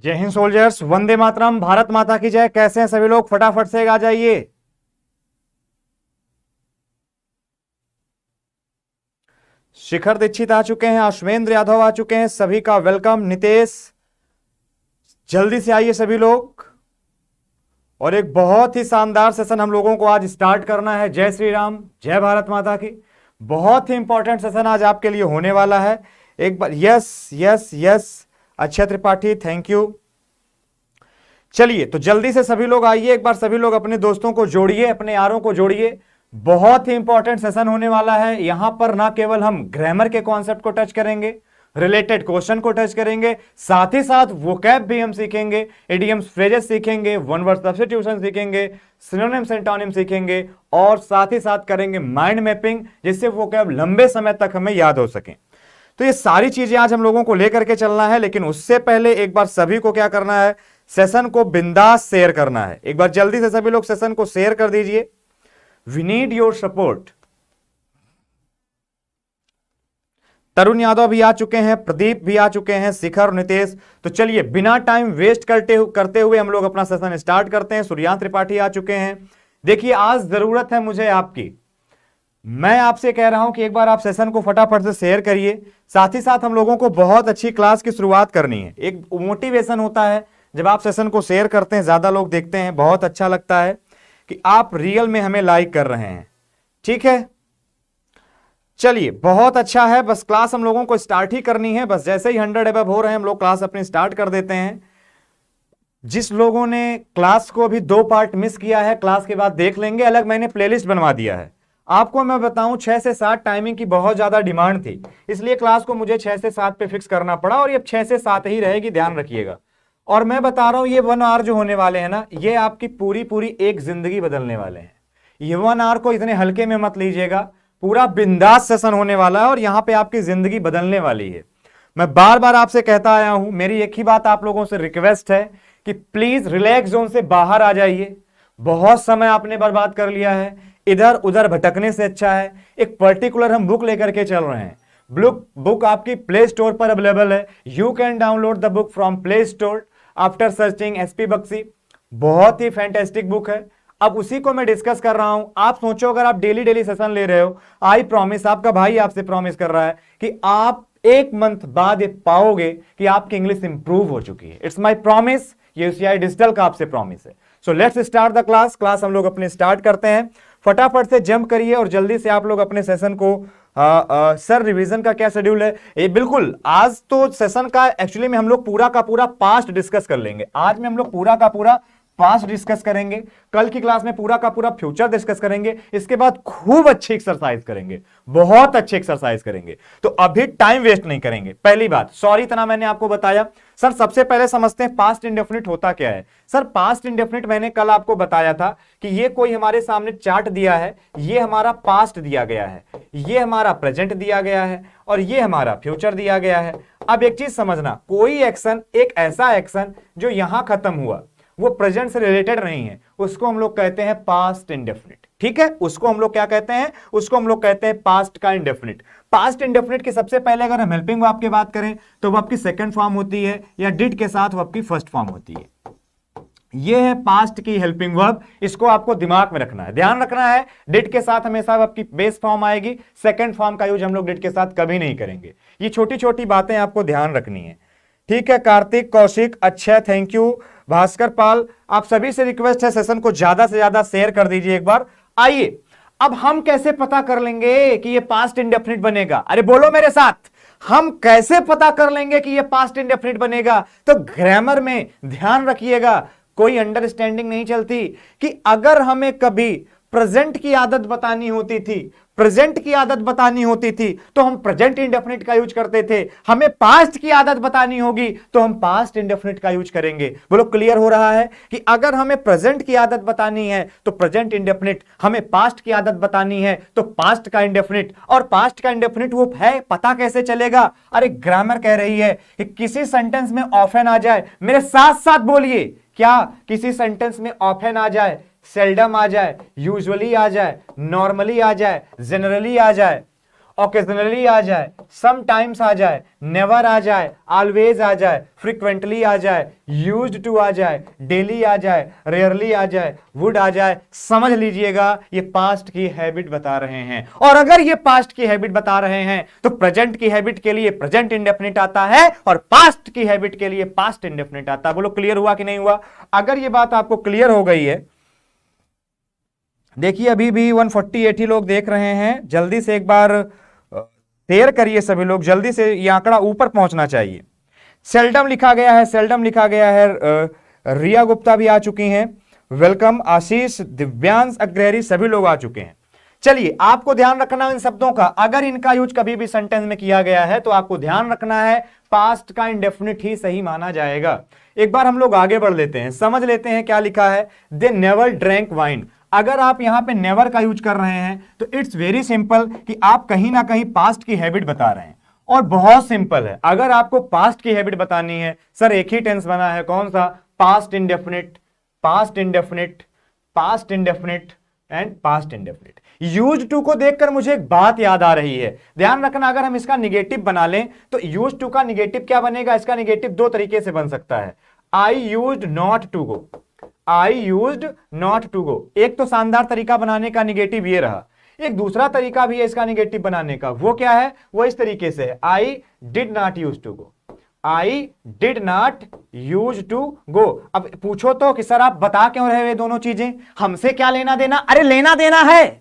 जय हिंद सोल्जर्स, वंदे मातरम, भारत माता की जय। कैसे हैं सभी लोग? फटाफट से आ जाइए। शिखर दीक्षित आ चुके हैं, अश्वेंद्र यादव आ चुके हैं, सभी का वेलकम। नितेश, जल्दी से आइए सभी लोग। और एक बहुत ही शानदार सेशन हम लोगों को आज स्टार्ट करना है। जय श्री राम, जय भारत माता की। बहुत ही इंपॉर्टेंट सेशन आज आपके लिए होने वाला है। एक बार yes yes yes, Akshay Tripathi, thank you. चलिए तो जल्दी से सभी लोग आइए, एक बार सभी लोग अपने दोस्तों को जोड़िए, अपने यारों को जोड़िए। बहुत ही इंपॉर्टेंट सेशन होने वाला है। यहां पर ना केवल हम ग्रामर के कॉन्सेप्ट को टच करेंगे, रिलेटेड क्वेश्चन को टच करेंगे, साथ ही साथ वोकैब भी हम सीखेंगे, इडियम्स, फ्रेजेस सीखेंगे, वन वर्ड सब्स्टिट्यूशन सीखेंगे, सिनोनिम्स एंटोनिम सीखेंगे और साथ ही साथ करेंगे माइंड मैपिंग, जिससे वोकैब लंबे समय तक हमें याद हो सके। तो ये सारी चीजें आज हम लोगों को लेकर के चलना है, लेकिन उससे पहले एक बार सभी को क्या करना है, सेशन को बिंदास शेयर करना है। एक बार जल्दी से सभी लोग सेशन को शेयर कर दीजिए। We need your support. Tarun Yadav भी आ चुके हैं, प्रदीप भी आ चुके हैं, शिखर, नितेश। तो चलिए बिना टाइम वेस्ट करते हुए हम लोग अपना सेशन स्टार्ट करते हैं। सूर्यांत त्रिपाठी आ चुके हैं। देखिए आज जरूरत है मुझे आपकी, मैं आपसे कह रहा हूं कि एक बार आप सेशन को फटाफट से शेयर करिए। साथ ही साथ हम लोगों को बहुत अच्छी क्लास की शुरुआत करनी है। एक मोटिवेशन होता है जब आप सेशन को शेयर करते हैं, ज्यादा लोग देखते हैं, बहुत अच्छा लगता है कि आप रियल में हमें लाइक कर रहे हैं। ठीक है, चलिए बहुत अच्छा है। बस क्लास हम लोगों को स्टार्ट ही करनी है। बस जैसे ही 100 अबव हो रहे हैं हम लोग क्लास अपनी स्टार्ट कर देते हैं। जिस लोगों ने क्लास को भी 2 पार्ट मिस किया है, क्लास के बाद देख लेंगे, अलग मैंने प्लेलिस्ट बनवा दिया है। आपको मैं बताऊं 6 से 7 टाइमिंग की बहुत ज्यादा डिमांड थी, इसलिए क्लास को मुझे 6 से 7 पे फिक्स करना पड़ा और ये 6 से 7 ही रहेगी, ध्यान रखिएगा। और मैं बता रहा हूं ये 1 आवर जो होने वाले हैं ना, ये आपकी पूरी एक जिंदगी बदलने वाले हैं। ये 1 आवर को इतने हल्के में मत लीजिएगा, पूरा बिंदास सेशन होने वाला है और यहां पे आपकी जिंदगी बदलने वाली है। मैं बार बार आपसे कहता आया हूं, मेरी एक ही बात आप लोगों से रिक्वेस्ट है कि प्लीज रिलैक्स जोन से बाहर आ जाइए। बहुत समय आपने बर्बाद कर लिया है, इधर उधर भटकने से अच्छा है एक पर्टिकुलर हम बुक लेकर के चल रहे हैं। बुक आपकी प्ले स्टोर पर अवेलेबल है। You can download the book from play store after searching SP Bakshi. बहुत ही फैंटेस्टिक बुक है। अब उसी को मैं डिस्कस कर रहा हूं। आप सोचो अगर आप डेली सेशन ले रहे हो, आई प्रॉमिस, आपका भाई आपसे प्रॉमिस कर रहा है कि आप 1 मंथ बाद ये पाओगे कि आपकी इंग्लिश इंप्रूव हो चुकी है। इट्स माई प्रॉमिस, ये UCI डिजिटल का आपसे प्रॉमिस है। So let's start the class हम लोग अपने स्टार्ट करते हैं। फटाफट से जंप करिए और जल्दी से आप लोग अपने सेशन को सर रिवीजन का क्या शेड्यूल है? ये बिल्कुल आज तो सेशन का एक्चुअली में हम लोग पूरा का पूरा पास्ट डिस्कस कर लेंगे। आज में हम लोग पूरा का पूरा पास्ट डिस्कस करेंगे, कल की क्लास में पूरा का पूरा फ्यूचर डिस्कस करेंगे, इसके बाद खूब अच्छी एक्सरसाइज करेंगे, बहुत अच्छी एक्सरसाइज करेंगे। तो अभी टाइम वेस्ट नहीं करेंगे। पहली बात, सॉरी इतना मैंने आपको बताया। सर सबसे पहले समझते हैं पास्ट इंडेफिनिट होता क्या है। सर पास्ट इंडेफिनिट मैंने कल आपको बताया था कि ये कोई हमारे सामने चार्ट दिया है, ये हमारा पास्ट दिया गया है, ये हमारा प्रेजेंट दिया गया है और ये हमारा फ्यूचर दिया गया है। अब एक चीज समझना, कोई एक्शन, एक ऐसा एक्शन जो यहां खत्म हुआ वो प्रेजेंट से रिलेटेड नहीं है, उसको हम लोग कहते हैं पास्ट इंडेफिनिट। ठीक है, उसको हम लोग क्या कहते हैं? उसको हम लोग कहते हैं पास्ट का इंडेफिनिट। पास्ट इंडेफिनिट के सबसे पहले अगर हम हेल्पिंग वर्ब की बात करें तो वो आपकी सेकंड फॉर्म होती है, या डिड के साथ वो आपकी फर्स्ट फॉर्म होती है। ये है पास्ट की हेल्पिंग वर्ब, इसको आपको दिमाग में रखना है, ध्यान रखना है। डिड के साथ हमेशा आपकी बेस फॉर्म आएगी, सेकंड फॉर्म का यूज हम लोग डिड के साथ कभी नहीं करेंगे। ये छोटी छोटी बातें आपको ध्यान रखनी है। ठीक है, कार्तिक, कौशिक, अच्छा, थैंक यू, भास्कर पाल, आप सभी से रिक्वेस्ट है सेशन को ज्यादा से ज्यादा शेयर कर दीजिए एक बार। आइए अब हम कैसे पता कर लेंगे कि ये पास्ट इंडेफिनिट बनेगा? अरे बोलो मेरे साथ, हम कैसे पता कर लेंगे कि ये पास्ट इंडेफिनिट बनेगा? तो ग्रामर में ध्यान रखिएगा, कोई अंडरस्टैंडिंग नहीं चलती कि अगर हमें कभी प्रेजेंट की आदत बतानी होती थी, प्रेजेंट की आदत बतानी होती थी तो हम प्रेजेंट इंडेफिनिट का यूज करते थे, हमें पास्ट की आदत बतानी होगी तो हम पास्ट इंडेफिनिट का यूज करेंगे। बोलो क्लियर हो रहा है कि अगर हमें प्रेजेंट की आदत बतानी है तो प्रेजेंट इंडेफिनिट, हमें पास्ट की आदत बतानी है तो पास्ट का इंडेफिनिट। और पास्ट का इंडेफिनिट वो है, पता कैसे चलेगा? अरे ग्रामर कह रही है कि किसी सेंटेंस में ऑफन आ जाए, मेरे साथ साथ बोलिए, क्या किसी सेंटेंस में ऑफन आ जाए, सेल्डम आ जाए, यूजुअली आ जाए, नॉर्मली आ जाए, जनरली आ जाए ओकेजनली आ जाए, समटाइम्स आ जाए, नेवर आ जाए, ऑलवेज आ जाए, फ्रीक्वेंटली आ जाए, यूज्ड टू आ जाए, डेली आ जाए, रेयरली आ जाए, वुड आ जाए, समझ लीजिएगा ये पास्ट की हैबिट बता रहे हैं। और अगर ये पास्ट की हैबिट बता रहे हैं तो प्रेजेंट की हैबिट के लिए प्रेजेंट इंडेफिनिट आता है और पास्ट की हैबिट के लिए पास्ट इंडेफिनिट आता है। बोलो क्लियर हुआ कि नहीं हुआ? अगर ये बात आपको क्लियर हो गई है, देखिए अभी भी 148 लोग देख रहे हैं, जल्दी से एक बार शेयर करिए सभी लोग, जल्दी से ये आंकड़ा ऊपर पहुंचना चाहिए। सेल्डम लिखा गया है, सेल्डम लिखा गया है, रिया गुप्ता भी आ चुकी हैं, वेलकम, आशीष, दिव्यांश अग्रहरी, सभी लोग आ चुके हैं। चलिए आपको ध्यान रखना इन शब्दों का, अगर इनका यूज कभी भी सेंटेंस में किया गया है तो आपको ध्यान रखना है पास्ट का इंडेफिनिट ही सही माना जाएगा। एक बार हम लोग आगे बढ़ लेते हैं, समझ लेते हैं क्या लिखा है। दे नेवर ड्रैंक वाइन, अगर आप यहां पे नेवर का यूज कर रहे हैं तो इट्स वेरी सिंपल कि आप कहीं ना कहीं पास्ट की हैबिट बता रहे हैं, और बहुत सिंपल है। अगर आपको पास्ट की हैबिट बतानी है, सर एक ही टेंस बना है, कौन सा? Past indefinite, past indefinite, past indefinite and past indefinite. Use to को देखकर मुझे एक बात याद आ रही है, ध्यान रखना, अगर हम इसका निगेटिव बना लें तो यूज टू का निगेटिव क्या बनेगा? इसका निगेटिव दो तरीके से बन सकता है, I used not to go, I used not to go. एक तो शानदार तरीका बनाने का निगेटिव ये रहा, एक दूसरा तरीका भी है इसका निगेटिव बनाने का, वो क्या है? वो इस तरीके से, I did not use to go, I did not use to go. अब पूछो तो कि सर आप बता क्यों रहे हो दोनों चीजें, हमसे क्या लेना देना? अरे लेना देना है,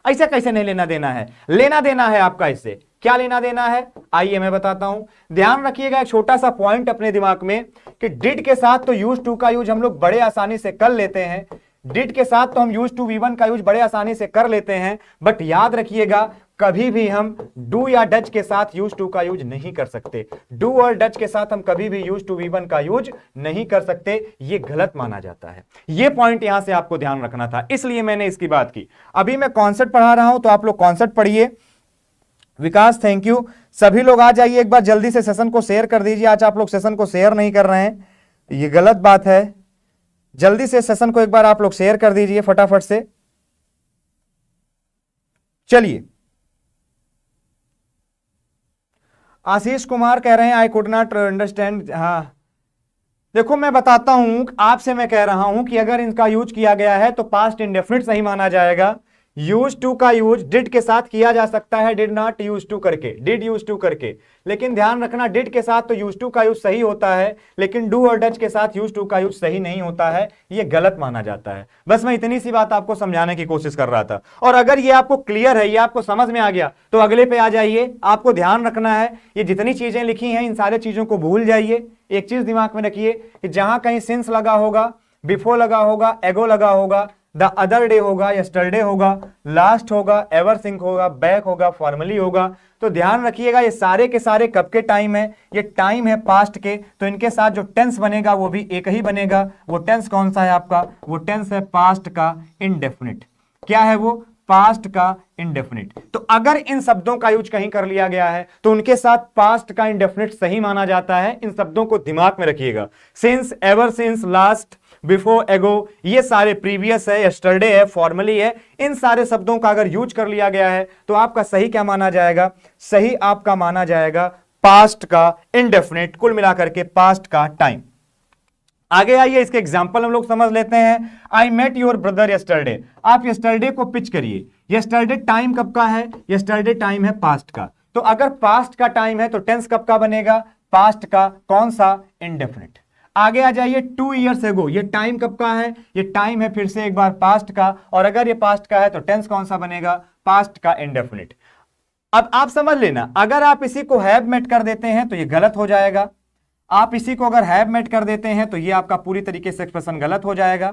ऐसे कैसे नहीं लेना देना है? लेना देना है आपका, इससे क्या लेना देना है? आइए मैं बताता हूं, ध्यान रखिएगा एक छोटा सा पॉइंट अपने दिमाग में कि डिड के साथ तो यूज टू का यूज हम लोग बड़े आसानी से कर लेते हैं, डिड के साथ तो हम यूज टू वी वन का यूज बड़े आसानी से कर लेते हैं, बट याद रखिएगा कभी भी हम डू या डच के साथ यूज टू का यूज नहीं कर सकते। डू और डच के साथ हम कभी भी यूज टू वी वन का यूज नहीं कर सकते, ये गलत माना जाता है। ये पॉइंट यहां से आपको ध्यान रखना था, इसलिए मैंने इसकी बात की। अभी मैं कॉन्सेप्ट पढ़ा रहा हूं तो आप लोग कॉन्सेप्ट पढ़िए। विकास थैंक यू, सभी लोग आ जाइए, एक बार जल्दी से सेशन को शेयर कर दीजिए। आज आप लोग सेशन को शेयर नहीं कर रहे हैं, ये गलत बात है। जल्दी से सेशन को एक बार आप लोग शेयर कर दीजिए फटाफट से। चलिए, आशीष कुमार कह रहे हैं आई कुड नॉट अंडरस्टैंड। हाँ देखो मैं बताता हूं, आपसे मैं कह रहा हूं कि अगर इनका यूज किया गया है तो पास्ट इंडेफिनिट सही माना जाएगा। यूज टू का यूज डिड के साथ किया जा सकता है, डिड नॉट यूज टू करके, डिड यूज टू करके, लेकिन ध्यान रखना डिड के साथ तो यूज टू का यूज सही होता है, लेकिन डू और डच के साथ यूज टू का यूज सही नहीं होता है, ये गलत माना जाता है। बस मैं इतनी सी बात आपको समझाने की कोशिश कर रहा था। और अगर ये आपको क्लियर है, ये आपको समझ में आ गया तो अगले पे आ जाइए। आपको ध्यान रखना है ये जितनी चीजें लिखी हैं इन सारे चीजों को भूल जाइए। एक चीज दिमाग में रखिए कि जहां कहीं सिंस लगा होगा, बिफोर लगा होगा, एगो लगा होगा, द अदर डे होगा, यस्टरडे होगा, लास्ट होगा, एवर सिंक होगा, बैक होगा, फॉर्मली होगा, तो ध्यान रखिएगा ये सारे के सारे कब के टाइम है? ये टाइम है पास्ट के, तो इनके साथ जो टेंस बनेगा वो भी एक ही बनेगा। वो टेंस कौन सा है आपका? वो टेंस है पास्ट का इंडेफिनिट। क्या है वो? पास्ट का इंडेफिनिट। तो अगर इन शब्दों का यूज कहीं कर लिया गया है तो उनके साथ पास्ट का इंडेफिनिट सही माना जाता है। इन शब्दों को दिमाग में रखिएगा, since, ever since, last, before, एगो, ये सारे प्रीवियस है, यस्टरडे है, फॉर्मली है, इन सारे शब्दों का अगर यूज कर लिया गया है तो आपका सही क्या माना जाएगा? सही आपका माना जाएगा पास्ट का इंडेफिनिट, कुल मिलाकर के पास्ट का टाइम। आगे आइए, इसके एग्जाम्पल हम लोग समझ लेते हैं। I met your brother yesterday, आप यस्टरडे को पिच करिए। यस्टरडे टाइम कब का है? यस्टरडे टाइम है पास्ट का, तो अगर पास्ट का टाइम है तो टेंस कब का बनेगा? पास्ट का, कौन सा? इंडेफिनिट। आगे आ जाइए, 2 years ago, ये टाइम कब का है? ये टाइम है फिर से एक बार पास्ट का, और अगर ये पास्ट का है तो टेंस कौन सा बनेगा? पास्ट का इंडेफिनिट। अब आप समझ लेना, अगर आप इसी को हैव मेट कर देते हैं तो ये गलत हो जाएगा। आप इसी को अगर हैव मेट कर देते हैं तो ये आपका पूरी तरीके से एक्सप्रेशन गलत हो जाएगा।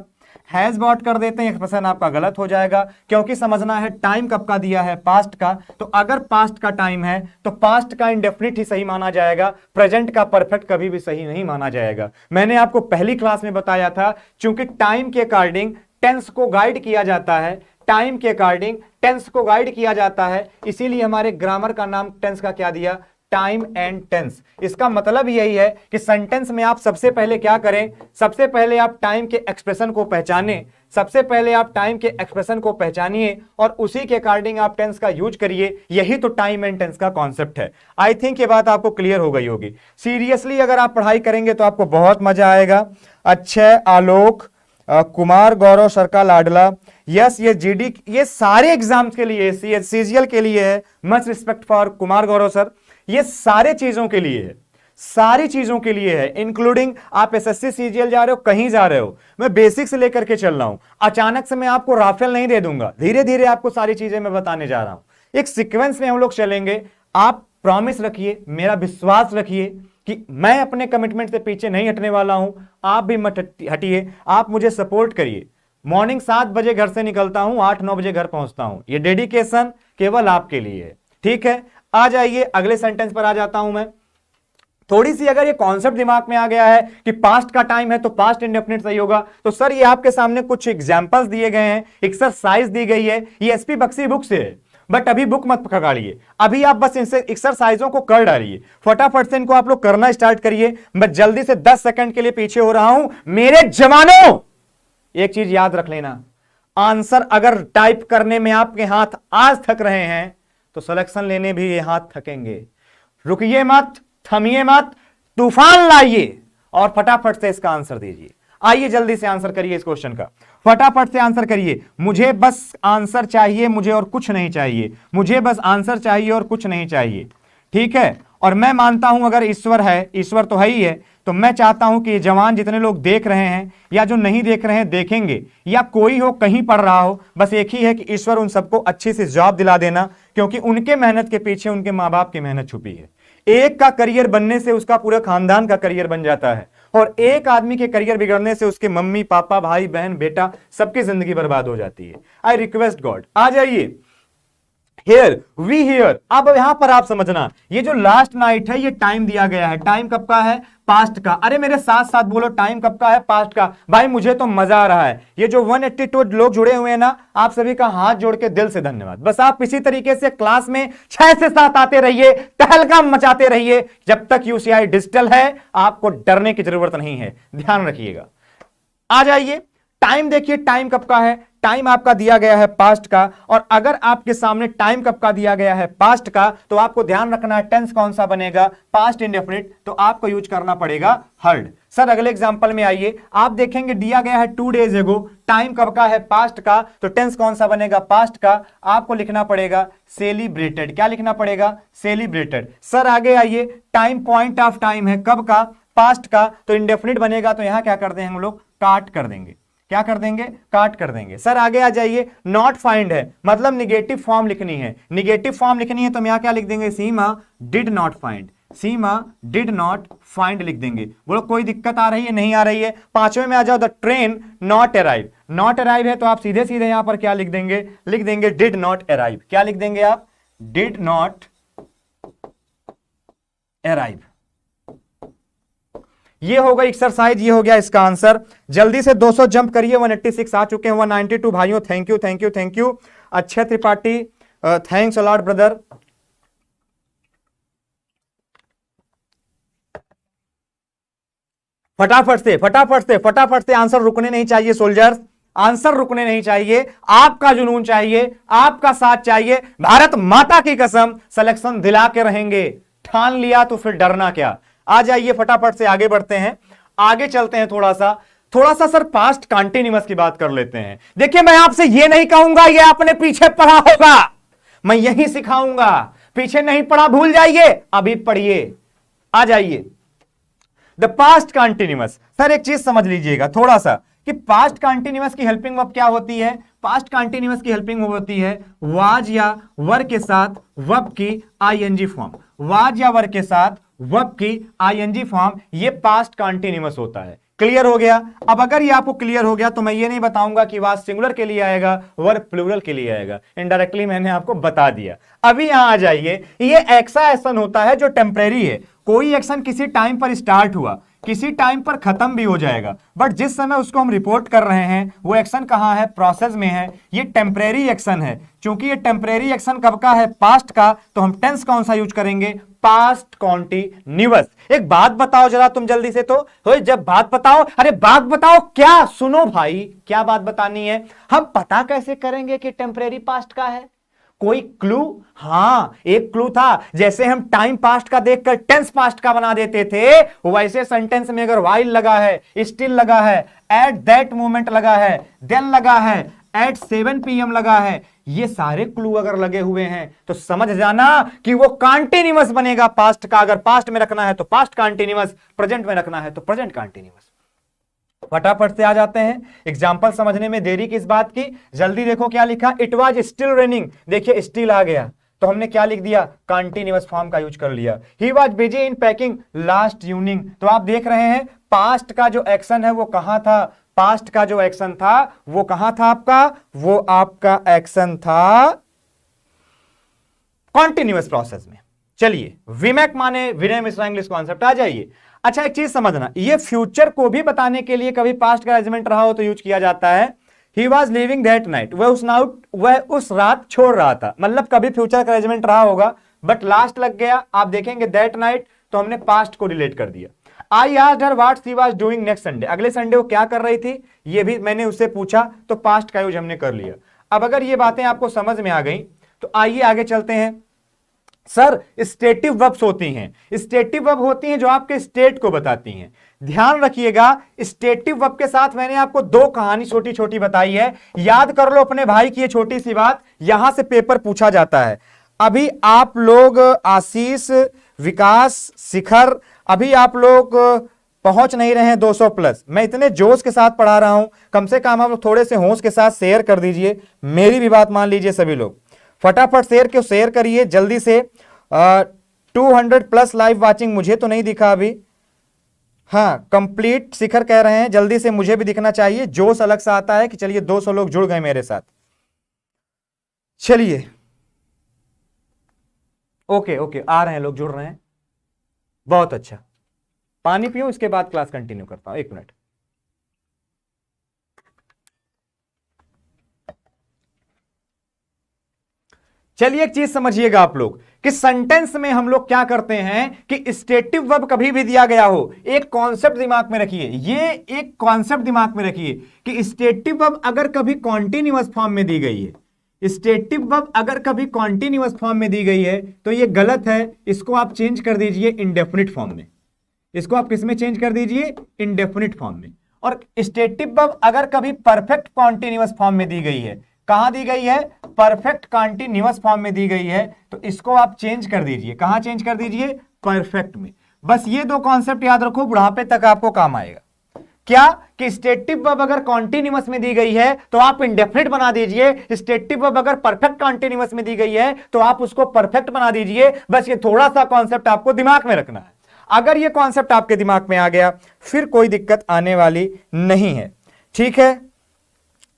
हैज बॉट कर देते हैं, एक्सप्रेशन आपका गलत हो जाएगा, क्योंकि समझना है टाइम कब का दिया है? पास्ट का, तो अगर पास्ट का टाइम है तो पास्ट का इंडेफिनिट ही सही माना जाएगा, प्रेजेंट का परफेक्ट कभी भी सही नहीं माना जाएगा। मैंने आपको पहली क्लास में बताया था, क्योंकि टाइम के अकॉर्डिंग टेंस को गाइड किया जाता है, टाइम के अकॉर्डिंग टेंस को गाइड किया जाता है, इसीलिए हमारे ग्रामर का नाम टेंस का क्या दिया? Time and tense. इसका मतलब यही है कि सेंटेंस में आप सबसे पहले क्या करें, सबसे पहले आप टाइम के एक्सप्रेशन को पहचानें, सबसे पहले आप टाइम के एक्सप्रेशन को पहचानिए और उसी के अकॉर्डिंग आप टेंस का यूज करिए। यही तो टाइम एंड टेंस का कॉन्सेप्ट है। आई थिंक ये बात आपको क्लियर हो गई होगी। सीरियसली अगर आप पढ़ाई करेंगे तो आपको बहुत मजा आएगा। अक्षय, आलोक, कुमार, गौरव सर का लाडला, यस ये जीडी, ये सारे एग्जाम्स के लिए, सीजीएल के लिए है। Much respect for Kumar Gaurav sir. ये सारे चीजों के लिए है, सारी चीजों के लिए है, इंक्लूडिंग आप एसएससी सीजीएल जा रहे हो, कहीं जा रहे हो, मैं बेसिक से लेकर के चल रहा हूं। अचानक से मैं आपको राफेल नहीं दे दूंगा, धीरे धीरे आपको सारी चीजें मैं बताने जा रहा हूं। एक सीक्वेंस में हम लोग चलेंगे। आप प्रॉमिस रखिए, मेरा विश्वास रखिए कि मैं अपने कमिटमेंट से पीछे नहीं हटने वाला हूं। आप भी मत हटिए, आप मुझे सपोर्ट करिए। मॉर्निंग 7 बजे घर से निकलता हूं, 8-9 बजे घर पहुंचता हूं। ये डेडिकेशन केवल आपके लिए है, ठीक है। आ जाइए अगले सेंटेंस पर आ जाता हूं मैं। थोड़ी सी अगर ये कॉन्सेप्ट दिमाग में आ गया है कि पास्ट का टाइम है तो पास्ट इंडेफिनिट सही होगा, तो सर ये आपके सामने कुछ एग्जांपल्स दिए गए हैं, एक्सरसाइज दी गई है, ये एसपी बख्शी बुक से है। बट अभी बुक मत पकड़िए, अभी आप बस इनसे एक्सरसाइजों को कर डालिए, फटाफट से इनको आप लोग करना स्टार्ट करिए। मैं जल्दी से 10 सेकंड के लिए पीछे हो रहा हूं। मेरे जवानों, एक चीज याद रख लेना, आंसर अगर टाइप करने में आपके हाथ आज थक रहे हैं तो सिलेक्शन लेने भी ये हाथ थकेंगे। रुकिए मत, थमिए मत, तूफान लाइए और फटाफट से इसका आंसर दीजिए। आइए जल्दी से आंसर करिए इस क्वेश्चन का, फटाफट से आंसर करिए। मुझे बस आंसर चाहिए, मुझे और कुछ नहीं चाहिए, मुझे बस आंसर चाहिए और कुछ नहीं चाहिए, ठीक है। और मैं मानता हूं अगर ईश्वर है, ईश्वर तो है ही है, तो मैं चाहता हूं कि ये जवान जितने लोग देख रहे हैं या जो नहीं देख रहे हैं देखेंगे, या कोई हो कहीं पढ़ रहा हो, बस एक ही है कि ईश्वर उन सबको अच्छी सी जॉब दिला देना, क्योंकि उनके मेहनत के पीछे उनके माँ बाप की मेहनत छुपी है। एक का करियर बनने से उसका पूरा खानदान का करियर बन जाता है, और एक आदमी के करियर बिगड़ने से उसके मम्मी पापा भाई बहन बेटा सबकी जिंदगी बर्बाद हो जाती है। आई रिक्वेस्ट गॉड, आ जाइए हियर वी हियर। अब यहां पर आप समझना, ये जो लास्ट नाइट है ये टाइम दिया गया है। टाइम कब का है? पास्ट का। अरे मेरे साथ साथ बोलो, टाइम कब का है? पास्ट का। भाई मुझे तो मजा आ रहा है। ये जो 182 लोग जुड़े हुए हैं ना, आप सभी का हाथ जोड़ के दिल से धन्यवाद। बस आप इसी तरीके से क्लास में 6 से 7 आते रहिए, तहलका मचाते रहिए। जब तक यूसीआई डिजिटल है आपको डरने की जरूरत नहीं है, ध्यान रखिएगा। आ जाइए, टाइम देखिए, टाइम कब का है? टाइम आपका दिया गया है पास्ट का, और अगर आपके सामने टाइम कब का दिया गया है पास्ट का, तो आपको ध्यान रखना है टेंस कौन सा बनेगा? Past indefinite. तो आपको यूज करना पड़ेगा हर्ड। सर अगले एग्जांपल में आइए, आप देखेंगे दिया गया है 2 days ago, टाइम कब का है? पास्ट का। तो टेंस कौन सा बनेगा? पास्ट का। आपको लिखना पड़ेगा सेलिब्रेटेड। क्या लिखना पड़ेगा? सेलिब्रेटेड। सर आगे आइए, टाइम पॉइंट ऑफ टाइम है कब का? पास्ट का। तो इंडेफिनिट बनेगा, तो यहां क्या कर देंगे हम लोग? काट कर देंगे। क्या कर देंगे? काट कर देंगे। सर आगे आ जाइए, नॉट फाइंड है, मतलब निगेटिव फॉर्म लिखनी है। निगेटिव फॉर्म लिखनी है तो हम यहां क्या लिख देंगे? Seema did not find. Seema did not find लिख देंगे। बोलो कोई दिक्कत आ रही है? नहीं आ रही है। 5वें में आ जाओ, the train not arrive. Not arrive है तो आप सीधे सीधे यहां पर क्या लिख देंगे? लिख देंगे डिड नॉट अराइव। क्या लिख देंगे आप? Did not arrive. ये हो गई एक्सरसाइज, ये हो गया इसका आंसर। जल्दी से 200 जंप करिए, 186 आ चुके हैं, 192 भाइयों, thank you thank you thank you. Akshay Tripathi, thanks a lot brother. फटाफट से आंसर रुकने नहीं चाहिए सोल्जर्स, आंसर रुकने नहीं चाहिए। आपका जुनून चाहिए, आपका साथ चाहिए। भारत माता की कसम सिलेक्शन दिला के रहेंगे, ठान लिया तो फिर डरना क्या। आ जाइए फटाफट से आगे बढ़ते हैं, आगे चलते हैं। थोड़ा सा सर पास्ट कंटीन्यूअस की बात कर लेते हैं। देखिए मैं आपसे ये नहीं कहूंगा ये आपने पीछे पढ़ा होगा, मैं यही सिखाऊंगा। पीछे नहीं पढ़ा भूल जाइए, अभी पढ़िए। आ जाइए, द पास्ट कंटीन्यूअस। सर एक चीज समझ लीजिएगा थोड़ा सा, कि पास्ट कंटीन्यूअस की हेल्पिंग वर्ब क्या होती है? पास्ट कंटीन्यूअस की हेल्पिंग वर्ब होती है वाज या वर के साथ वर्ब की आईएनजी फॉर्म। वाज या वर के साथ वर्ब की आईएनजी फॉर्म, ये पास्ट कंटीन्यूअस होता है। क्लियर हो गया? अब अगर ये आपको क्लियर हो गया तो मैं ये नहीं बताऊंगा कि वाज सिंगुलर के लिए आएगा, वर्ब प्लूरल के लिए आएगा। इनडायरेक्टली मैंने आपको बता दिया। अभी यहां आ जाइए, ये ऐसा एक्शन होता है जो टेम्परेरी है। कोई एक्शन किसी टाइम पर स्टार्ट हुआ, किसी टाइम पर खत्म भी हो जाएगा, बट जिस समय उसको हम रिपोर्ट कर रहे हैं वो एक्शन कहां है, प्रोसेस में है। ये टेम्परेरी एक्शन है। चूंकि ये टेम्परेरी एक्शन कब का है, पास्ट का, तो हम टेंस कौन सा यूज करेंगे, पास्ट कॉन्टिन्यूअस। एक बात बताओ जरा तुम जल्दी से, तो जब बात बताओ, अरे बात बताओ, क्या सुनो भाई, क्या बात बतानी है। हम पता कैसे करेंगे कि टेम्परेरी पास्ट का है, कोई क्लू? हां, एक क्लू था, जैसे हम टाइम पास्ट का देखकर टेंस पास्ट का बना देते थे, वैसे सेंटेंस में अगर वाइल लगा है, स्टिल लगा है, एट दैट मोमेंट लगा है, देन लगा है, एट 7 PM लगा है, ये सारे क्लू अगर लगे हुए हैं तो समझ जाना कि वो कॉन्टिन्यूअस बनेगा पास्ट का। अगर पास्ट में रखना है तो पास्ट कॉन्टिन्यूअस, प्रेजेंट में रखना है तो प्रेजेंट कॉन्टिन्यूअस। फटाफट से आ जाते हैं, एग्जाम्पल समझने में देरी किस बात की, जल्दी देखो क्या लिखा, इट वाज स्टिल रेनिंग, देखिए स्टिल आ गया तो हमने क्या लिख दिया, कॉन्टिन्यूअस फॉर्म का यूज कर लिया। He was busy in packing last evening, तो आप देख रहे हैं पास्ट का जो एक्शन है वो कहां था, पास्ट का जो एक्शन था वो कहां था आपका, वो आपका एक्शन था कॉन्टिन्यूअस प्रोसेस में। चलिए, विमेक माने विनय मिश्रा इंग्लिश कॉन्सेप्ट, आ जाइए। अच्छा, एक चीज समझना, ये फ्यूचर को भी बताने के लिए कभी पास्ट का एलिमेंट रहा हो तो यूज किया जाता है। He was living that night, वह उस रात छोड़ रहा था, मतलब कभी फ्यूचर का एलिमेंट रहा होगा बट लास्ट लग गया। आप देखेंगे दैट नाइट तो हमने पास्ट को रिलेट कर दिया। I asked her what she was doing next Sunday, अगले संडे वो क्या कर रही थी, ये भी मैंने उससे पूछा तो पास्ट का यूज हमने कर लिया। अब अगर ये बातें आपको समझ में आ गई तो आइए आगे चलते हैं। सर, स्टेटिव वर्ब्स होती हैं, स्टेटिव वर्ब होती हैं जो आपके स्टेट को बताती हैं। ध्यान रखिएगा, स्टेटिव वर्ब के साथ मैंने आपको दो कहानी छोटी छोटी बताई है, याद कर लो अपने भाई की ये छोटी सी बात, यहां से पेपर पूछा जाता है। अभी आप लोग आशीष, विकास, शिखर, अभी आप लोग पहुंच नहीं रहे हैं 200+। मैं इतने जोश के साथ पढ़ा रहा हूं, कम से कम आप लोग थोड़े से होश के साथ शेयर कर दीजिए, मेरी भी बात मान लीजिए सभी लोग, फटाफट शेयर करिए जल्दी से। 200+ लाइव वाचिंग मुझे तो नहीं दिखा अभी, हाँ कंप्लीट शिखर कह रहे हैं, जल्दी से मुझे भी दिखना चाहिए, जोश अलग सा आता है कि चलिए 200 लोग जुड़ गए मेरे साथ। चलिए, ओके ओके, आ रहे हैं लोग, जुड़ रहे हैं, बहुत अच्छा। पानी पियो, इसके बाद क्लास कंटिन्यू करता हूं, 1 मिनट। चलिए, एक चीज समझिएगा आप लोग कि सेंटेंस में हम लोग क्या करते हैं कि स्टेटिव वर्ब कभी भी दिया गया हो, एक कॉन्सेप्ट दिमाग में रखिए, ये एक कॉन्सेप्ट दिमाग में रखिए कि स्टेटिव वर्ब अगर कभी कॉन्टिन्यूअस फॉर्म में दी गई है, स्टेटिव वर्ब अगर कभी कॉन्टिन्यूअस फॉर्म में दी गई है तो ये गलत है, इसको आप चेंज कर दीजिए इंडेफिनिट फॉर्म में, इसको आप किस में चेंज कर दीजिए, इंडेफिनिट फॉर्म में। और स्टेटिव वर्ब अगर कभी परफेक्ट कॉन्टिन्यूअस फॉर्म में दी गई है, कहां दी गई है, परफेक्ट कॉन्टिन्यूअस फॉर्म में दी गई है, तो इसको आप चेंज कर दीजिए, कहां चेंज कर दीजिए, परफेक्ट में। बस ये दो कॉन्सेप्ट याद रखो, बुढ़ापे तक आपको काम आएगा। क्या कि स्टेटिव वर्ब अगर कॉन्टिन्यूअस में दी गई है तो आप इंडेफिनिट बना दीजिए, स्टेटिव वर्ब अगर परफेक्ट कॉन्टिन्यूअस में दी गई है तो आप उसको परफेक्ट बना दीजिए। बस ये थोड़ा सा कॉन्सेप्ट आपको दिमाग में रखना है। अगर ये कॉन्सेप्ट आपके दिमाग में आ गया फिर कोई दिक्कत आने वाली नहीं है, ठीक है।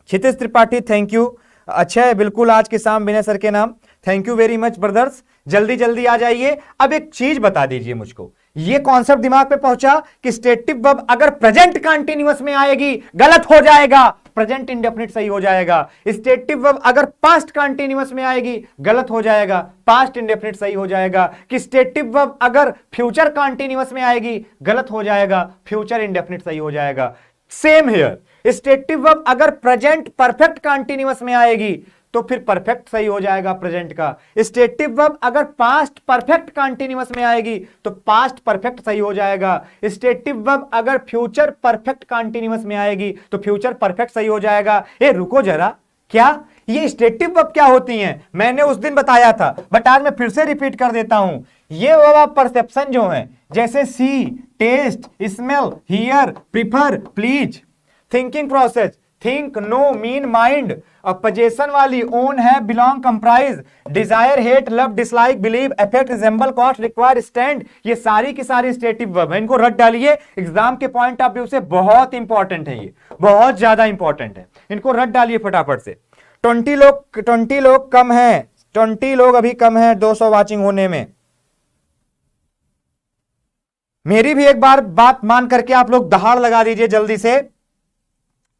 क्षितिज त्रिपाठी, थैंक यू, अच्छा है, बिल्कुल आज के शाम विनय सर के नाम, thank you very much brothers, जल्दी जल्दी आ जाइए। अब एक चीज बता दीजिए मुझको, ये कॉन्सेप्ट दिमाग पे पहुंचा कि स्टेटिव वर्ब अगर प्रेजेंट कंटीन्यूअस में आएगी गलत हो जाएगा, प्रेजेंट इंडेफिनिट सही हो जाएगा। स्टेटिव वर्ब अगर पास्ट कंटीन्यूअस में आएगी गलत हो जाएगा, पास्ट इंडेफिनिट सही हो जाएगा। कि स्टेटिव वर्ब अगर फ्यूचर कंटीन्यूअस में आएगी गलत हो जाएगा, फ्यूचर इंडेफिनिट सही हो जाएगा। सेम हियर, स्टेटिव वर्ब अगर प्रेजेंट परफेक्ट कंटीन्यूअस में आएगी तो फिर परफेक्ट सही हो जाएगा प्रेजेंट का। स्टेटिव वर्ब अगर पास्ट परफेक्ट कंटीन्यूअस में आएगी तो पास्ट परफेक्ट सही हो जाएगा। स्टेटिव वर्ब अगर फ्यूचर परफेक्ट कंटीन्यूअस में आएगी तो फ्यूचर परफेक्ट सही हो जाएगा। ए रुको जरा, क्या ये स्टेटिव वर्ब क्या होती हैं? मैंने उस दिन बताया था बट आज मैं फिर से रिपीट कर देता हूं। ये वर्ब परसेप्शन जो है, जैसे see, taste, smell, hear, prefer, please, thinking process, think, know, mean, mind, possession वाली, ओन, है, belong, comprise, desire, hate, love, dislike, believe, affect, resemble, cost, require, stand, ये सारी की सारी स्टेटिव वर्ब है। इनको रट डालिए, एग्जाम के पॉइंट ऑफ व्यू से बहुत इंपॉर्टेंट है, ये बहुत ज्यादा इंपॉर्टेंट है, इनको रट डालिए फटाफट से। 20 लोग कम है, 20 लोग अभी कम है 200 वाचिंग होने में। मेरी भी एक बार बात मान करके आप लोग दहाड़ लगा दीजिए, जल्दी से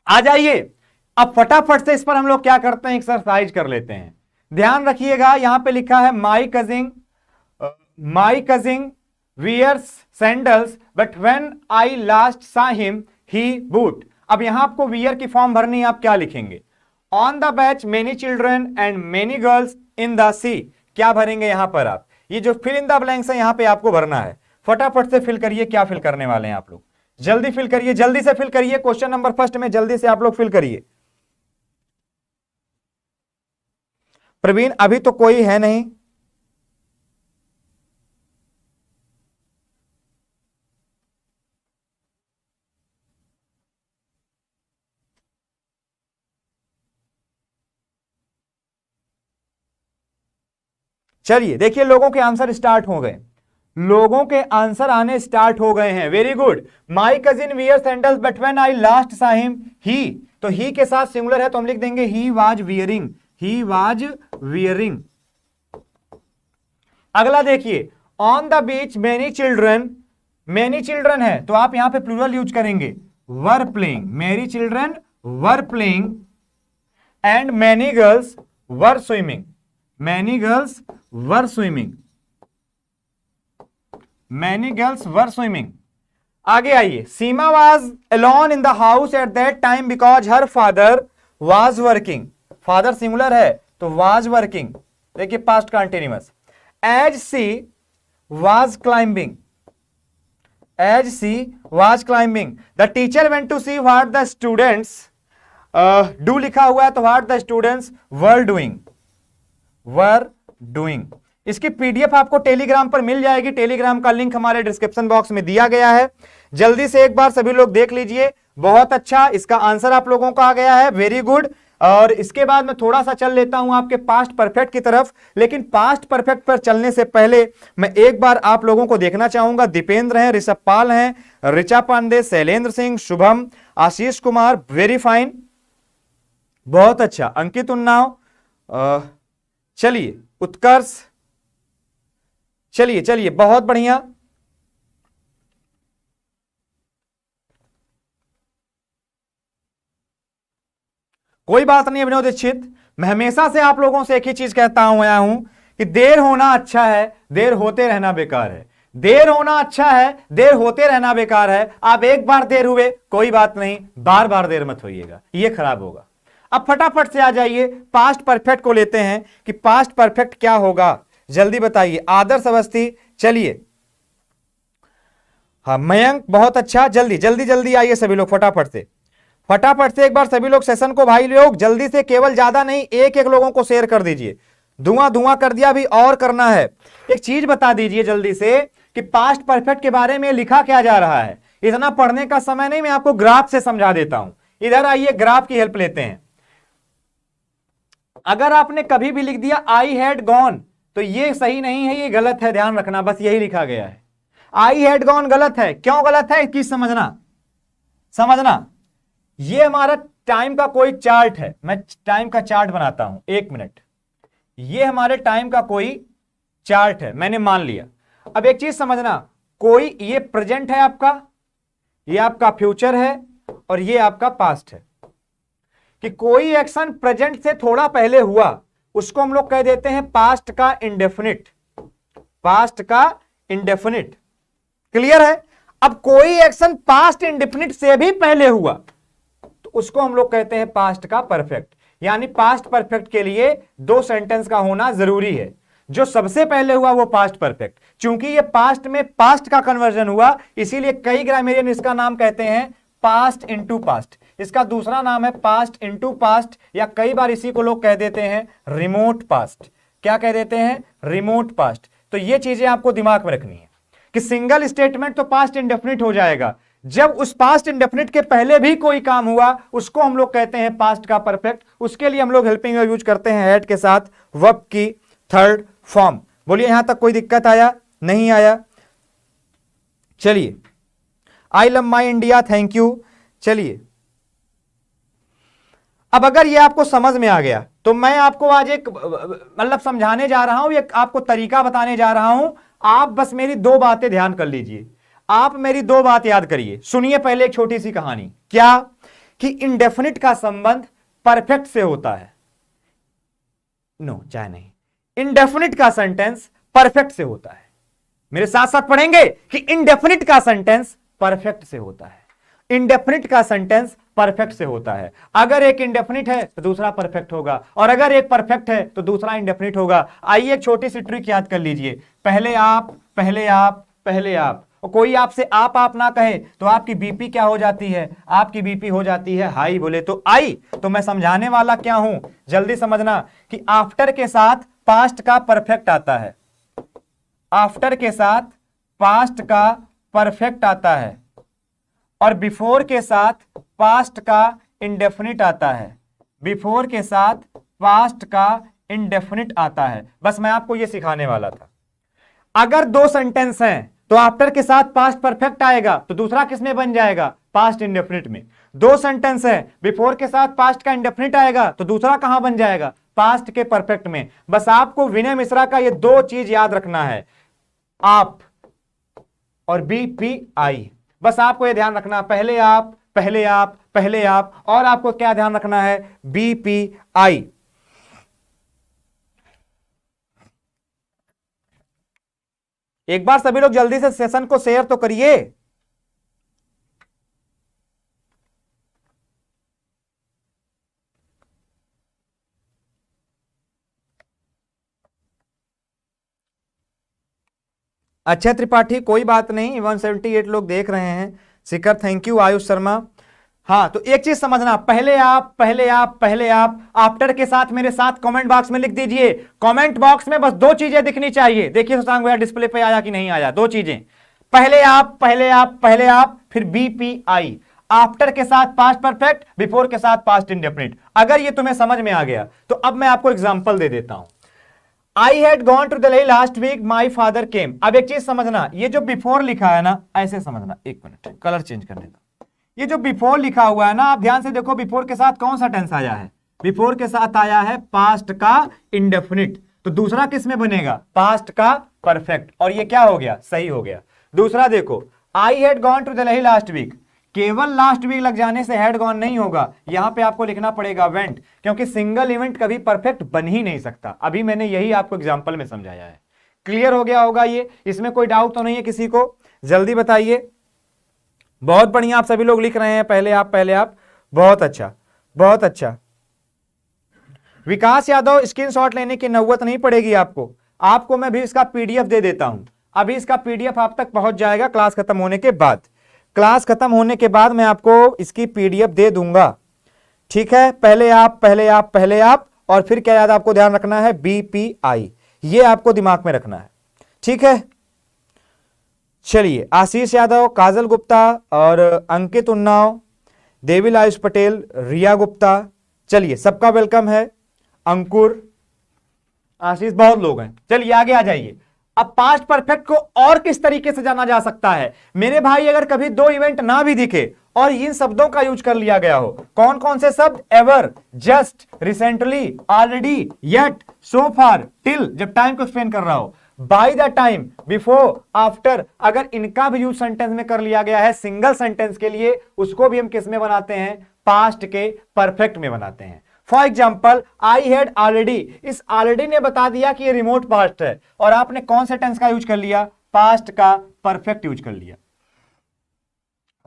आ जाइए। अब फटाफट से इस पर हम लोग क्या करते हैं, एक्सरसाइज कर लेते हैं। ध्यान रखिएगा, यहां पे लिखा है my cousin wears sandals but when I last saw him he boot. अब यहां आपको वियर की फॉर्म भरनी है, आप क्या लिखेंगे, on the batch many children and many girls in the sea. क्या भरेंगे यहां पर आप, ये जो फिल इन द ब्लैंक्स है यहां पे आपको भरना है। फटाफट से फिल करिए, क्या फिल करने वाले हैं आप लोग, जल्दी फिल करिए, जल्दी से फिल करिए। क्वेश्चन नंबर फर्स्ट में जल्दी से आप लोग फिल करिए। प्रवीण अभी तो कोई है नहीं, चलिए देखिए लोगों के आंसर स्टार्ट हो गए, लोगों के आंसर आने स्टार्ट हो गए हैं। Very good. My cousin wear sandals but when I last saw him ही, तो ही के साथ सिंगुलर है तो हम लिख देंगे he was wearing, he was wearing. अगला देखिए, on the beach many children, many children है तो आप यहां पे प्लूरल यूज करेंगे, were playing, many children were playing and many girls were swimming, many girls were swimming, many girls were swimming. आगे आइए, Seema was alone in the house at that time because her father was working, father singular है तो was working, देखिए past continuous. As she was climbing, as she was climbing, the teacher went to see what the students do लिखा हुआ है तो what the students were doing, were doing. इसकी PDF आपको Telegram पर मिल जाएगी, टेलीग्राम का लिंक हमारे डिस्क्रिप्शन बॉक्स में दिया गया है, जल्दी से एक बार सभी लोग देख लीजिए। बहुत अच्छा, इसका आंसर आप लोगों का आ गया है, वेरी गुड। और इसके बाद मैं थोड़ा सा चल लेता हूं आपके पास्ट परफेक्ट की तरफ, लेकिन पास्ट परफेक्ट पर चलने से पहले मैं एक बार आप लोगों को देखना चाहूंगा। दीपेंद्र हैं, ऋषभ पाल हैं, ऋचा पांडे, शैलेंद्र सिंह, शुभम, आशीष कुमार, वेरी फाइन, बहुत अच्छा। अंकित उन्नाव, चलिए उत्कर्ष, चलिए चलिए बहुत बढ़िया। कोई बात नहीं अभिनव दीक्षित, मैं हमेशा से आप लोगों से एक ही चीज कहता आया हूं कि देर होना अच्छा है, देर होते रहना बेकार है। देर होना अच्छा है, देर होते रहना बेकार है। आप एक बार देर हुए कोई बात नहीं, बार बार देर मत होइएगा, ये खराब होगा। अब फटाफट से आ जाइए, पास्ट परफेक्ट को लेते हैं कि पास्ट परफेक्ट क्या होगा, जल्दी बताइए। आदर्श अवस्थी, चलिए हाँ मयंक, बहुत अच्छा, जल्दी जल्दी जल्दी आइए सभी लोग, फटाफट से फटाफट से एक बार सभी लोग सेशन को भाई लोग जल्दी से, केवल ज्यादा नहीं, एक एक लोगों को शेयर कर दीजिए। धुआं धुआं कर दिया, भी और करना है। एक चीज बता दीजिए जल्दी से कि पास्ट परफेक्ट के बारे में लिखा क्या जा रहा है। इतना पढ़ने का समय नहीं, मैं आपको ग्राफ से समझा देता हूं। इधर आइए, ग्राफ की हेल्प लेते हैं। अगर आपने कभी भी लिख दिया आई हैड गॉन तो ये सही नहीं है, ये गलत है, ध्यान रखना, बस यही लिखा गया है। आई हैड गॉन गलत है, क्यों गलत है कि समझना, समझना। ये हमारा टाइम का कोई चार्ट है, मैं टाइम का चार्ट बनाता हूं, एक मिनट। ये हमारे टाइम का कोई चार्ट है, मैंने मान लिया। अब एक चीज समझना, कोई ये प्रेजेंट है आपका, ये आपका फ्यूचर है और ये आपका पास्ट है। कि कोई एक्शन प्रेजेंट से थोड़ा पहले हुआ उसको हम लोग कह देते हैं पास्ट का इंडेफिनिट, पास्ट का इंडेफिनिट, क्लियर है। अब कोई एक्शन पास्ट इंडेफिनिट से भी पहले हुआ तो उसको हम लोग कहते हैं पास्ट का परफेक्ट। यानी पास्ट परफेक्ट के लिए दो सेंटेंस का होना जरूरी है। जो सबसे पहले हुआ वो पास्ट परफेक्ट, चूंकि ये पास्ट में पास्ट का कन्वर्जन हुआ, इसीलिए कई ग्रामेरियन इसका नाम कहते हैं पास्ट इनटू पास्ट। इसका दूसरा नाम है पास्ट इनटू पास्ट, या कई बार इसी को लोग कह देते हैं रिमोट पास्ट। क्या कह देते हैं? Remote past. तो ये चीजें आपको दिमाग में रखनी है कि सिंगल स्टेटमेंट तो पास्ट इंडेफिनिट हो जाएगा, जब उस पास्ट इंडेफिनिट के पहले भी कोई काम हुआ उसको हम लोग कहते हैं पास्ट का परफेक्ट। उसके लिए हम लोग हेल्पिंग यूज करते हैं हैड के साथ वर्ब की थर्ड फॉर्म। बोलिए यहां तक कोई दिक्कत आया? नहीं आया? चलिए, I love my India, thank you. चलिए, अब अगर ये आपको समझ में आ गया तो मैं आपको आज एक मतलब समझाने जा रहा हूं, एक आपको तरीका बताने जा रहा हूं। आप बस मेरी दो बातें ध्यान कर लीजिए। आप मेरी दो बात याद करिए, सुनिए पहले एक छोटी सी कहानी। क्या कि इंडेफिनिट का संबंध परफेक्ट से होता है। नो, चाहे नहीं, इंडेफिनिट का सेंटेंस परफेक्ट से होता है। मेरे साथ साथ पढ़ेंगे कि इंडेफिनिट का सेंटेंस परफेक्ट से होता है। इंडेफिनिट का सेंटेंस परफेक्ट से होता है। अगर एक इंडेफिनिट है तो दूसरा परफेक्ट होगा, और अगर एक परफेक्ट है तो दूसरा इंडेफिनिट होगा। आइए एक छोटी सी ट्रिक याद कर लीजिए। पहले आप, पहले आप, पहले आप, और कोई आपसे आप ना कहे तो आपकी बीपी क्या हो जाती है? आपकी बीपी हो जाती है हाई। बोले तो आई। तो मैं समझाने वाला क्या हूं, जल्दी समझना कि आफ्टर के साथ पास्ट का परफेक्ट आता है। आफ्टर के साथ पास्ट का परफेक्ट आता है, और बिफोर के साथ पास्ट का इंडेफिनिट आता है। बिफोर के साथ पास्ट का इंडेफिनिट आता है। बस मैं आपको यह सिखाने वाला था। अगर दो सेंटेंस हैं तो आफ्टर के साथ पास्ट परफेक्ट आएगा तो दूसरा किसमें बन जाएगा? पास्ट इंडेफिनिट में। दो सेंटेंस है, बिफोर के साथ पास्ट का इंडेफिनिट आएगा तो दूसरा कहां बन जाएगा? पास्ट के परफेक्ट में। बस आपको विनय मिश्रा का ये दो चीज याद रखना है, आप और बीपीआई। बस आपको यह ध्यान रखना, पहले आप, पहले आप, पहले आप, और आपको क्या ध्यान रखना है? बीपीआई। एक बार सभी लोग जल्दी से सेशन को शेयर तो करिए। अच्छा त्रिपाठी, कोई बात नहीं, 178 लोग देख रहे हैं। शिखर थैंक यू, आयुष शर्मा। हाँ, तो एक चीज समझना, पहले आप, पहले आप, पहले आप, आफ्टर के साथ मेरे साथ कमेंट बॉक्स में लिख दीजिए। कमेंट बॉक्स में बस दो चीजें दिखनी चाहिए। देखिए शशांक भैया डिस्प्ले पे आया कि नहीं आया? दो चीजें, पहले आप, पहले आप, पहले आप, फिर बीपीआई। आफ्टर के साथ पास्ट परफेक्ट, बिफोर के साथ पास्ट इंडेफिनिट। अगर ये तुम्हें समझ में आ गया तो अब मैं आपको एग्जांपल दे देता हूं। I had gone to Delhi last week, my father came. अब एक चीज समझना, ये जो बिफोर लिखा है ना, ऐसे समझना, एक मिनट कलर चेंज करने दो। ये जो बिफोर लिखा हुआ है ना, आप ध्यान से देखो, बिफोर के साथ कौन सा टेंस आया है? बिफोर के साथ आया है पास्ट का इंडेफिनिट। तो दूसरा किस में बनेगा? पास्ट का परफेक्ट। और ये क्या हो गया? सही हो गया। दूसरा देखो, I had gone to Delhi last week, केवल लास्ट वीक लग जाने से हैड गॉन नहीं होगा, यहां पे आपको लिखना पड़ेगा वेंट, क्योंकि सिंगल इवेंट कभी परफेक्ट बन ही नहीं सकता। अभी मैंने यही आपको एग्जांपल में समझाया है। क्लियर हो गया होगा ये? इसमें कोई डाउट तो नहीं है किसी को? जल्दी बताइए। बहुत बढ़िया, आप सभी लोग लिख रहे हैं पहले आप, पहले आप। बहुत अच्छा, बहुत अच्छा। विकास यादव, स्क्रीनशॉट लेने की नौबत नहीं पड़ेगी आपको। आपको मैं भी इसका पीडीएफ दे देता हूं। अभी इसका पीडीएफ आप तक पहुंच जाएगा क्लास खत्म होने के बाद। क्लास खत्म होने के बाद मैं आपको इसकी पीडीएफ दे दूंगा। ठीक है, पहले आप, पहले आप, पहले आप, और फिर क्या याद आपको ध्यान रखना है? बीपीआई। ये आपको दिमाग में रखना है। ठीक है, चलिए। आशीष यादव, काजल गुप्ता और अंकित उन्नाव, देविल आयुष पटेल, रिया गुप्ता, चलिए सबका वेलकम है। अंकुर, आशीष, बहुत लोग हैं। चलिए आगे आ जाइए। अब पास्ट परफेक्ट को और किस तरीके से जाना जा सकता है? मेरे भाई, अगर कभी दो इवेंट ना भी दिखे और इन शब्दों का यूज कर लिया गया हो, कौन कौन से शब्द? Ever, just, recently, already, yet, so far, till, जब टाइम को एक्सप्लेन कर रहा हो, by the time, before, after, अगर इनका भी यूज सेंटेंस में कर लिया गया है सिंगल सेंटेंस के लिए, उसको भी हम किस में बनाते हैं? पास्ट के परफेक्ट में बनाते हैं। For example, I had already, इस ऑलरेडी ने बता दिया कि ये रिमोट पास्ट है, और आपने कौन से टेंस का यूज कर लिया? पास्ट का परफेक्ट यूज कर लिया।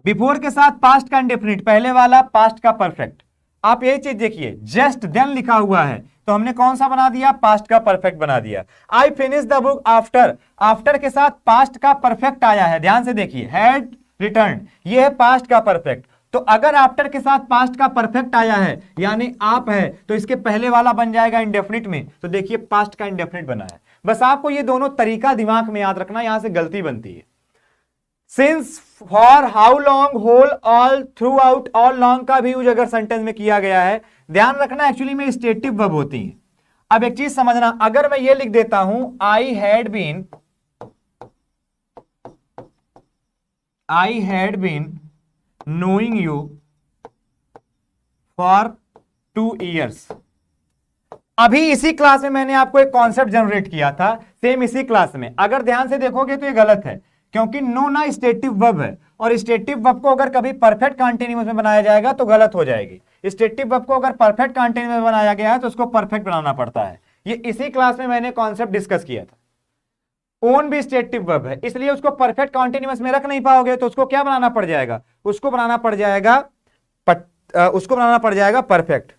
बिफोर के साथ पास्ट का इंडेफिनिट, पहले वाला पास्ट का परफेक्ट। आप यही चीज देखिए, जस्ट देन लिखा हुआ है तो हमने कौन सा बना दिया? पास्ट का परफेक्ट बना दिया। I finish the book after, after के साथ पास्ट का परफेक्ट आया है, ध्यान से देखिए, हैड रिटर्न, ये है पास्ट का परफेक्ट। तो अगर आफ्टर के साथ पास्ट का परफेक्ट आया है यानी आप है, तो इसके पहले वाला बन जाएगा इंडेफिनिट में। तो देखिए पास्ट का इंडेफिनिट बना है। बस आपको ये दोनों तरीका दिमाग में याद रखना, यहां से गलती बनती है। Since, for, how long, whole, all, throughout, all long का भी यूज अगर सेंटेंस में किया गया है, ध्यान रखना एक्चुअली में स्टेटिव वर्ब होती है। अब एक चीज समझना, अगर मैं ये लिख देता हूं I had been knowing you for 2 years, अभी इसी क्लास में मैंने आपको एक कॉन्सेप्ट जनरेट किया था, सेम इसी क्लास में। अगर ध्यान से देखोगे तो ये गलत है, क्योंकि नो ना स्टेटिव वर्ब है, और स्टेटिव वर्ब को अगर कभी परफेक्ट कंटीन्यूअस में बनाया जाएगा तो गलत हो जाएगी। स्टेटिव वर्ब को अगर परफेक्ट कंटीन्यूअस में बनाया गया है तो उसको परफेक्ट बनाना पड़ता है। ये इसी क्लास में मैंने कॉन्सेप्ट डिस्कस किया था। ओन भी स्टेटिव वर्ब है, इसलिए उसको परफेक्ट कंटीन्यूअस में रख नहीं पाओगे, तो उसको क्या बनाना पड़ जाएगा, उसको बनाना पड़ जाएगा परफेक्ट।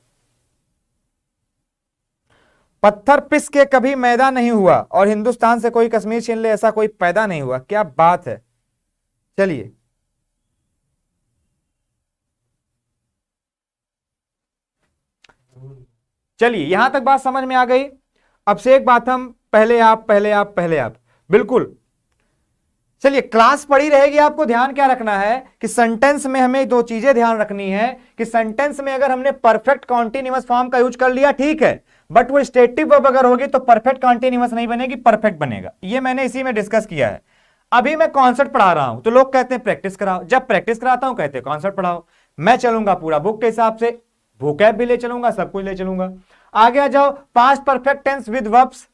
पत्थर पिस के कभी मैदा नहीं हुआ और हिंदुस्तान से कोई कश्मीर छीन ले ऐसा कोई पैदा नहीं हुआ। क्या बात है। चलिए यहां तक बात समझ में आ गई। अब से एक बात हम पहले आप बिल्कुल। चलिए क्लास पड़ी रहेगी, आपको ध्यान क्या रखना है कि सेंटेंस में हमें दो चीजें ध्यान रखनी है कि सेंटेंस में अगर हमने परफेक्ट कॉन्टिन्यूअस फॉर्म का यूज कर लिया ठीक है, बट वो स्टेटिव वर्ब अगर होगी तो परफेक्ट कॉन्टिन्यूअस नहीं बनेगी, परफेक्ट बनेगा। ये मैंने इसी में डिस्कस किया है। अभी मैं कॉन्सेप्ट पढ़ा रहा हूं तो लोग कहते हैं प्रैक्टिस कराओ, जब प्रैक्टिस कराता हूं कहते हैं कॉन्सेप्ट पढ़ाओ। मैं चलूंगा पूरा बुक के हिसाब से, वोकैब भी ले चलूंगा, सब कुछ ले चलूंगा। आगे आ जाओ, past perfect tense with verbs.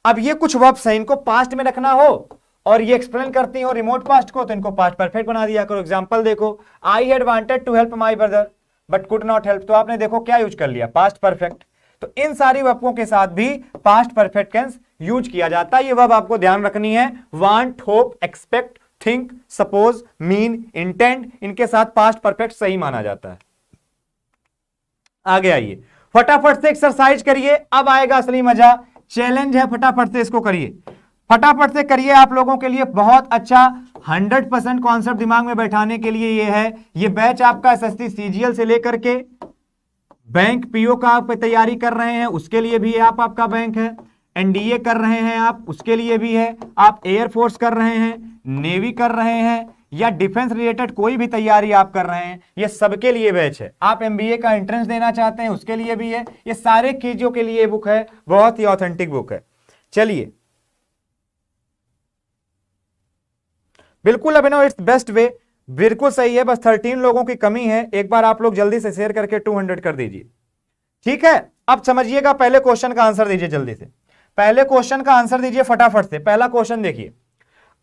अब ये कुछ वर्ब्स हैं, इनको पास्ट में रखना हो और ये एक्सप्लेन करती हो रिमोट पास्ट को, तो इनको पास्ट परफेक्ट बना दिया करो। एग्जांपल देखो, I had wanted to help my brother but could not help, तो आपने देखो क्या यूज कर लिया, पास्ट परफेक्ट। तो इन सारी वर्बों के साथ भी पास्ट परफेक्ट टेंस यूज किया जाता है। ये वर्ब आपको ध्यान रखनी है, want, hope, expect, think, suppose, mean, intend, इनके साथ पास्ट परफेक्ट सही माना जाता है। आगे आइए, फटाफट से एक्सरसाइज करिए, अब आएगा असली मजा। चैलेंज है, फटाफट से इसको करिए, फटाफट से करिए। आप लोगों के लिए बहुत अच्छा 100% कॉन्सेप्ट दिमाग में बैठाने के लिए ये है। ये बैच आपका एसएससी सीजीएल से लेकर के बैंक पीओ का आप तैयारी कर रहे हैं उसके लिए भी आपका बैंक है, एनडीए कर रहे हैं आप उसके लिए भी है, आप एयरफोर्स कर रहे हैं, नेवी कर रहे हैं, या डिफेंस रिलेटेड कोई भी तैयारी आप कर रहे हैं, ये सबके लिए बैच है। आप एमबीए का एंट्रेंस देना चाहते हैं उसके लिए भी है, ये सारे चीजों के लिए बुक है, बहुत ही ऑथेंटिक बुक है। चलिए बिल्कुल अभिनव, इट्स बेस्ट वे, बिल्कुल सही है, बस 13 लोगों की कमी है। एक बार आप लोग जल्दी से शेयर करके 200 कर दीजिए, ठीक है। अब समझिएगा, पहले क्वेश्चन का आंसर दीजिए जल्दी से, पहले क्वेश्चन का आंसर दीजिए फटाफट से। पहला क्वेश्चन देखिए,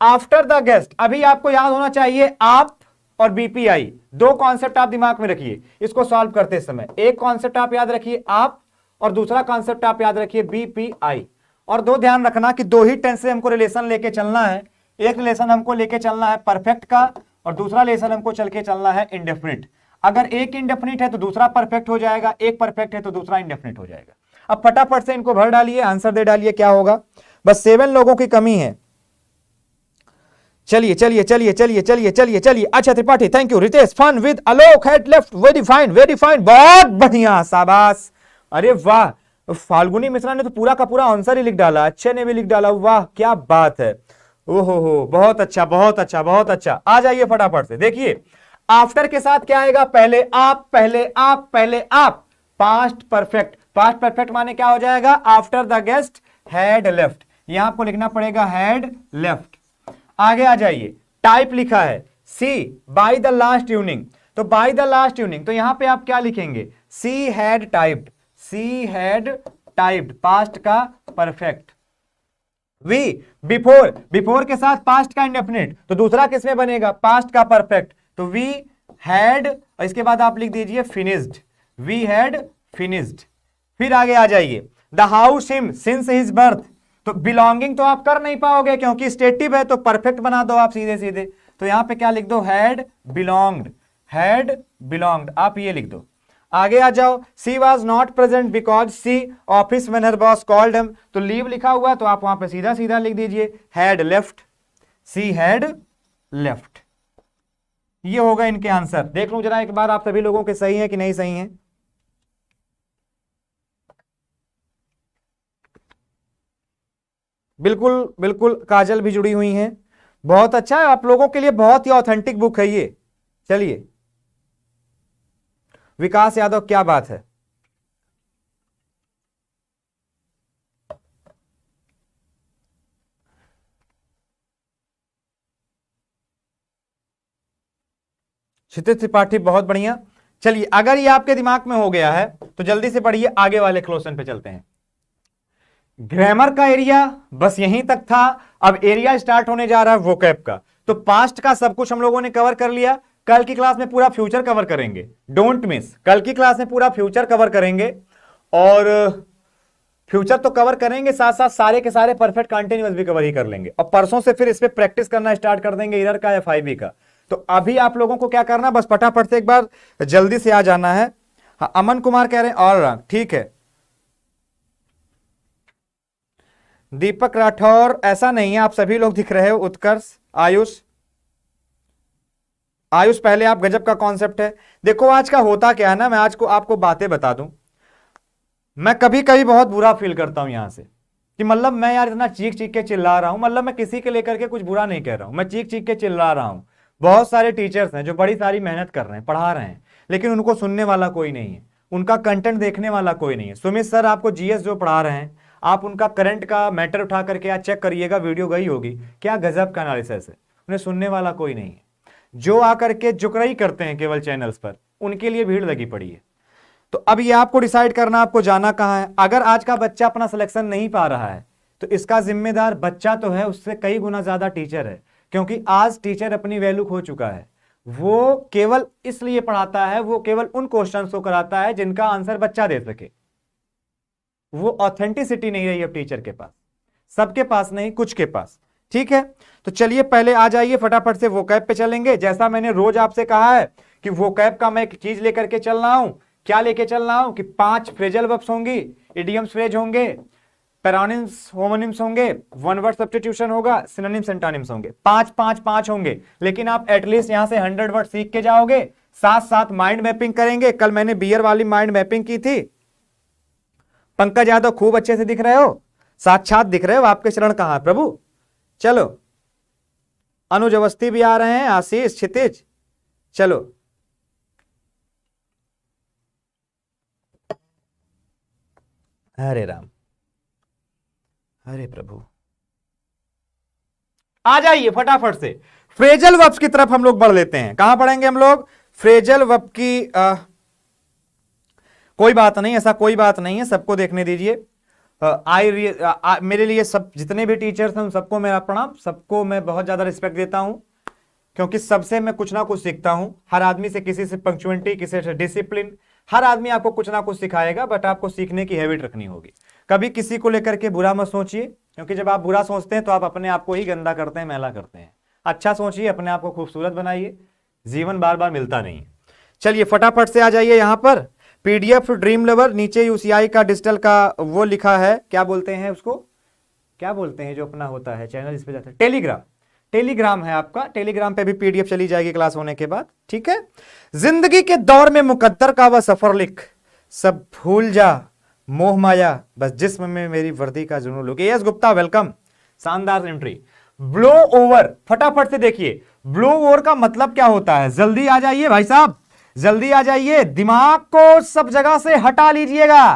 आफ्टर द गेस्ट, अभी आपको याद होना चाहिए आप और बीपीआई, दो कॉन्सेप्ट आप दिमाग में रखिए इसको सॉल्व करते समय। एक कॉन्सेप्ट आप याद रखिए आप, और दूसरा कॉन्सेप्ट आप याद रखिए बीपीआई। और दो ध्यान रखना कि दो ही टेंस से हमको रिलेशन लेके चलना है। एक रिलेशन हमको लेके चलना है परफेक्ट का, और दूसरा रिलेशन हमको चल के चलना है इंडेफिनिट। अगर एक इंडेफिनिट है तो दूसरा परफेक्ट हो जाएगा, एक परफेक्ट है तो दूसरा इंडेफिनिट हो जाएगा। अब फटाफट से इनको भर डालिए, आंसर दे डालिए, क्या होगा। बस 7 लोगों की कमी है। चलिए चलिए चलिए चलिए चलिए चलिए चलिए। अच्छा Tripathi, thank you. Ritesh, fun with Alok head left, very fine very fine, बहुत बढ़िया, शाबाश। अरे वाह, फाल्गुनी मिश्रा ने तो पूरा का पूरा आंसर ही लिख डाला, अच्छे ने भी लिख डाला, वाह क्या बात है, ओहो बहुत अच्छा बहुत अच्छा बहुत अच्छा। आ जाइए फटाफट से, देखिए आफ्टर के साथ क्या आएगा, पहले आप पहले आप पहले आप, पास्ट परफेक्ट। पास्ट परफेक्ट माने क्या हो जाएगा, after the guest had left, यहां आपको लिखना पड़ेगा हैड लेफ्ट। आगे आ जाइए, टाइप लिखा है सी बाय द लास्ट ट्यूनिंग, तो बाय द लास्ट ट्यूनिंग, तो यहां पे आप क्या लिखेंगे, she had typed, she had typed, past का परफेक्ट। वी बिफोर, बिफोर के साथ पास्ट का इंडेफिनिट, तो दूसरा किसमें बनेगा, पास्ट का परफेक्ट, तो वी हैड, और इसके बाद आप लिख दीजिए फिनिश्ड, वी हैड फिनिश्ड। फिर आगे आ जाइए, the house him since his birth, तो बिलोंगिंग तो आप कर नहीं पाओगे क्योंकि स्टेटिव है, तो परफेक्ट बना दो आप सीधे सीधे, तो यहां पे क्या लिख दो, हैड बिलोंग्ड, हैड बिलोंग्ड, आप ये लिख दो। आगे आ जाओ, she was not present because she office when her boss called him, तो लीव लिखा हुआ है तो आप वहां पे सीधा सीधा लिख दीजिए had left, she had left. ये होगा इनके आंसर। देख लूं जरा एक बार आप सभी लोगों के सही है कि नहीं सही है। बिल्कुल बिल्कुल, काजल भी जुड़ी हुई हैं, बहुत अच्छा है, आप लोगों के लिए बहुत ही ऑथेंटिक बुक है ये। चलिए विकास यादव, क्या बात है, क्षितिज त्रिपाठी, बहुत बढ़िया। चलिए अगर ये आपके दिमाग में हो गया है तो जल्दी से पढ़िए, आगे वाले क्वेश्चन पे चलते हैं। ग्रामर का एरिया बस यहीं तक था, अब एरिया स्टार्ट होने जा रहा है वोकैब का। तो पास्ट का सब कुछ हम लोगों ने कवर कर लिया। कल की क्लास में पूरा फ्यूचर कवर करेंगे, डोंट मिस। कल की क्लास में पूरा फ्यूचर कवर करेंगे, और फ्यूचर तो कवर करेंगे, साथ साथ सारे के सारे परफेक्ट कंटिन्यूअस भी कवर ही कर लेंगे। और परसों से फिर इस पे प्रैक्टिस करना स्टार्ट कर देंगे, इधर का या 5E का। तो अभी आप लोगों को क्या करना, बस फटाफट से एक बार जल्दी से आ जाना है। हाँ, अमन कुमार कह रहे हैं ऑल रंग, ठीक है। दीपक राठौर, ऐसा नहीं है, आप सभी लोग दिख रहे हो। उत्कर्ष, आयुष, आयुष पहले आप, गजब का कॉन्सेप्ट है। देखो आज का होता क्या है ना, मैं आज को आपको बातें बता दूं। मैं कभी कभी बहुत बुरा फील करता हूं यहां से, कि मतलब मैं यार इतना चीख चीख के चिल्ला रहा हूं। मतलब मैं किसी के लेकर के कुछ बुरा नहीं कह रहा हूं, मैं चीख चीख के चिल्ला रहा हूं। बहुत सारे टीचर्स हैं जो बड़ी सारी मेहनत कर रहे हैं, पढ़ा रहे हैं, लेकिन उनको सुनने वाला कोई नहीं है, उनका कंटेंट देखने वाला कोई नहीं है। सुमित सर आपको जीएस जो पढ़ा रहे हैं, आप उनका करंट का मैटर उठा करके आज चेक करिएगा, वीडियो गई होगी, क्या गजब का एनालिसिस है। उन्हें सुनने वाला कोई नहीं है। जो आकर के जुकराई करते हैं केवल चैनल्स पर, उनके लिए भीड़ लगी पड़ी है। तो अब ये आपको डिसाइड करना, आपको जाना कहां है। अगर आज का बच्चा अपना सिलेक्शन नहीं पा रहा है, तो इसका जिम्मेदार बच्चा तो है, उससे कई गुना ज्यादा टीचर है। क्योंकि आज टीचर अपनी वैल्यू खो चुका है। वो केवल इसलिए पढ़ाता है, वो केवल उन क्वेश्चंस को कराता है जिनका आंसर बच्चा दे सके। वो ऑथेंटिसिटी नहीं रही अब टीचर के पास, सबके पास नहीं, कुछ के पास। ठीक है, तो चलिए पहले आ जाइए, फटाफट से वोकैब पे चलेंगे। जैसा मैंने रोज आपसे कहा है कि वोकैब का मैं एक चीज लेकर के चल रहा हूं। क्या लेके चल रहा हूं कि 5 फ्रेजल वर्ब्स होंगी, इडियम्स फ्रेज होंगे, पैरानिम्स होमोनिम्स होंगे, वन वर्ड सब्स्टिट्यूशन होगा, सिनोनिम्स एंटोनिम्स होंगे। 5 5 5 होंगे, लेकिन आप एटलीस्ट यहां से 100 वर्ड सीख के जाओगे। साथ साथ माइंड मैपिंग करेंगे। कल मैंने बियर वाली माइंड मैपिंग की थी। पंकज यादव खूब अच्छे से दिख रहे हो, साक्षात दिख रहे हो, आपके चरण कहां है प्रभु। चलो, अनुज अवस्थी भी आ रहे हैं, आशीष, क्षितिज, चलो। हरे राम, हरे प्रभु, आ जाइए फटाफट से। फ्रेजल वर्ब्स की तरफ हम लोग बढ़ लेते हैं। कहां पढ़ेंगे हम लोग? फ्रेजल वर्ब की कोई बात नहीं, ऐसा कोई बात नहीं है, सबको देखने दीजिए। मेरे लिए सब जितने भी टीचर्स हैं उन सबको मेरा प्रणाम, सबको मैं बहुत ज्यादा रिस्पेक्ट देता हूं, क्योंकि सबसे मैं कुछ ना कुछ सीखता हूं। हर आदमी से, किसी से पंक्चुअलिटी, किसी से डिसिप्लिन, हर आदमी आपको कुछ ना कुछ सिखाएगा, बट आपको सीखने की हैबिट रखनी होगी। कभी किसी को लेकर के बुरा मत सोचिए, क्योंकि जब आप बुरा सोचते हैं तो आप अपने आप को ही गंदा करते हैं, मैला करते हैं। अच्छा सोचिए, अपने आप को खूबसूरत बनाइए, जीवन बार बार मिलता नहीं है। चलिए फटाफट से आ जाइए यहां पर। पीडीएफ ड्रीम लवर, नीचे यूसीआई का डिजिटल का वो लिखा है, क्या बोलते हैं उसको, क्या बोलते हैं जो अपना होता है चैनल, इस पे जाता है, टेलीग्राम। टेलीग्राम है आपका, टेलीग्राम पे भी पीडीएफ चली जाएगी क्लास होने के बाद। ठीक है, जिंदगी के दौर में मुकद्दर का वह सफर लिख, सब भूल जा मोह माया, बस जिस्म में मेरी वर्दी का जुनून लुक। यस गुप्ता, वेलकम, शानदार एंट्री। ब्लो ओवर, फटाफट से देखिए, ब्लो ओवर का मतलब क्या होता है। जल्दी आ जाइए भाई साहब, जल्दी आ जाइए, दिमाग को सब जगह से हटा लीजिएगा,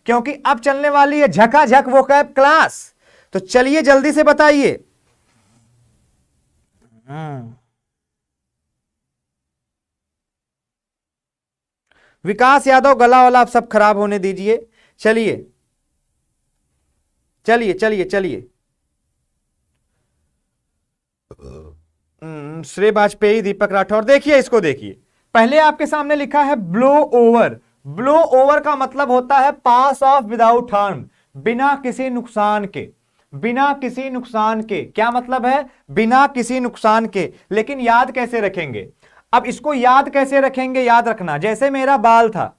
क्योंकि अब चलने वाली है झकाझक वोकैब क्लास। तो चलिए जल्दी से बताइए। विकास यादव, गला वाला आप सब खराब होने दीजिए। चलिए चलिए चलिए चलिए। श्रेय वाजपेयी, दीपक राठौर, देखिए इसको देखिए। पहले आपके सामने लिखा है ब्लो ओवर। ब्लो ओवर का मतलब होता है पास ऑफ विदाउट हार्म, बिना किसी नुकसान के, बिना किसी नुकसान के। क्या मतलब है? बिना किसी नुकसान के। लेकिन याद कैसे रखेंगे? अब इसको याद कैसे रखेंगे? याद रखना, जैसे मेरा बाल था,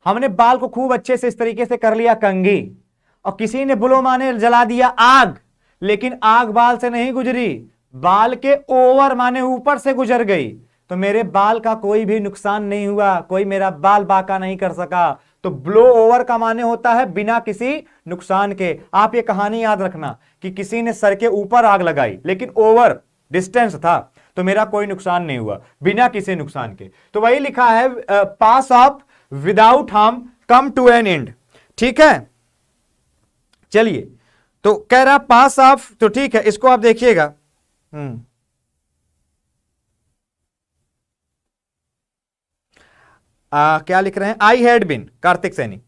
हमने बाल को खूब अच्छे से इस तरीके से कर लिया कंघी, और किसी ने बुलो माने जला दिया आग, लेकिन आग बाल से नहीं गुजरी, बाल के ओवर माने ऊपर से गुजर गई, तो मेरे बाल का कोई भी नुकसान नहीं हुआ, कोई मेरा बाल बाका नहीं कर सका। तो ब्लो ओवर का माने होता है बिना किसी नुकसान के। आप ये कहानी याद रखना कि किसी ने सर के ऊपर आग लगाई, लेकिन ओवर डिस्टेंस था, तो मेरा कोई नुकसान नहीं हुआ, बिना किसी नुकसान के। तो वही लिखा है pass off without harm, come to an end. ठीक है, चलिए, तो कह रहा पास ऑफ, तो ठीक है, इसको आप देखिएगा। क्या लिख रहे हैं? I had been, Kartik Saini.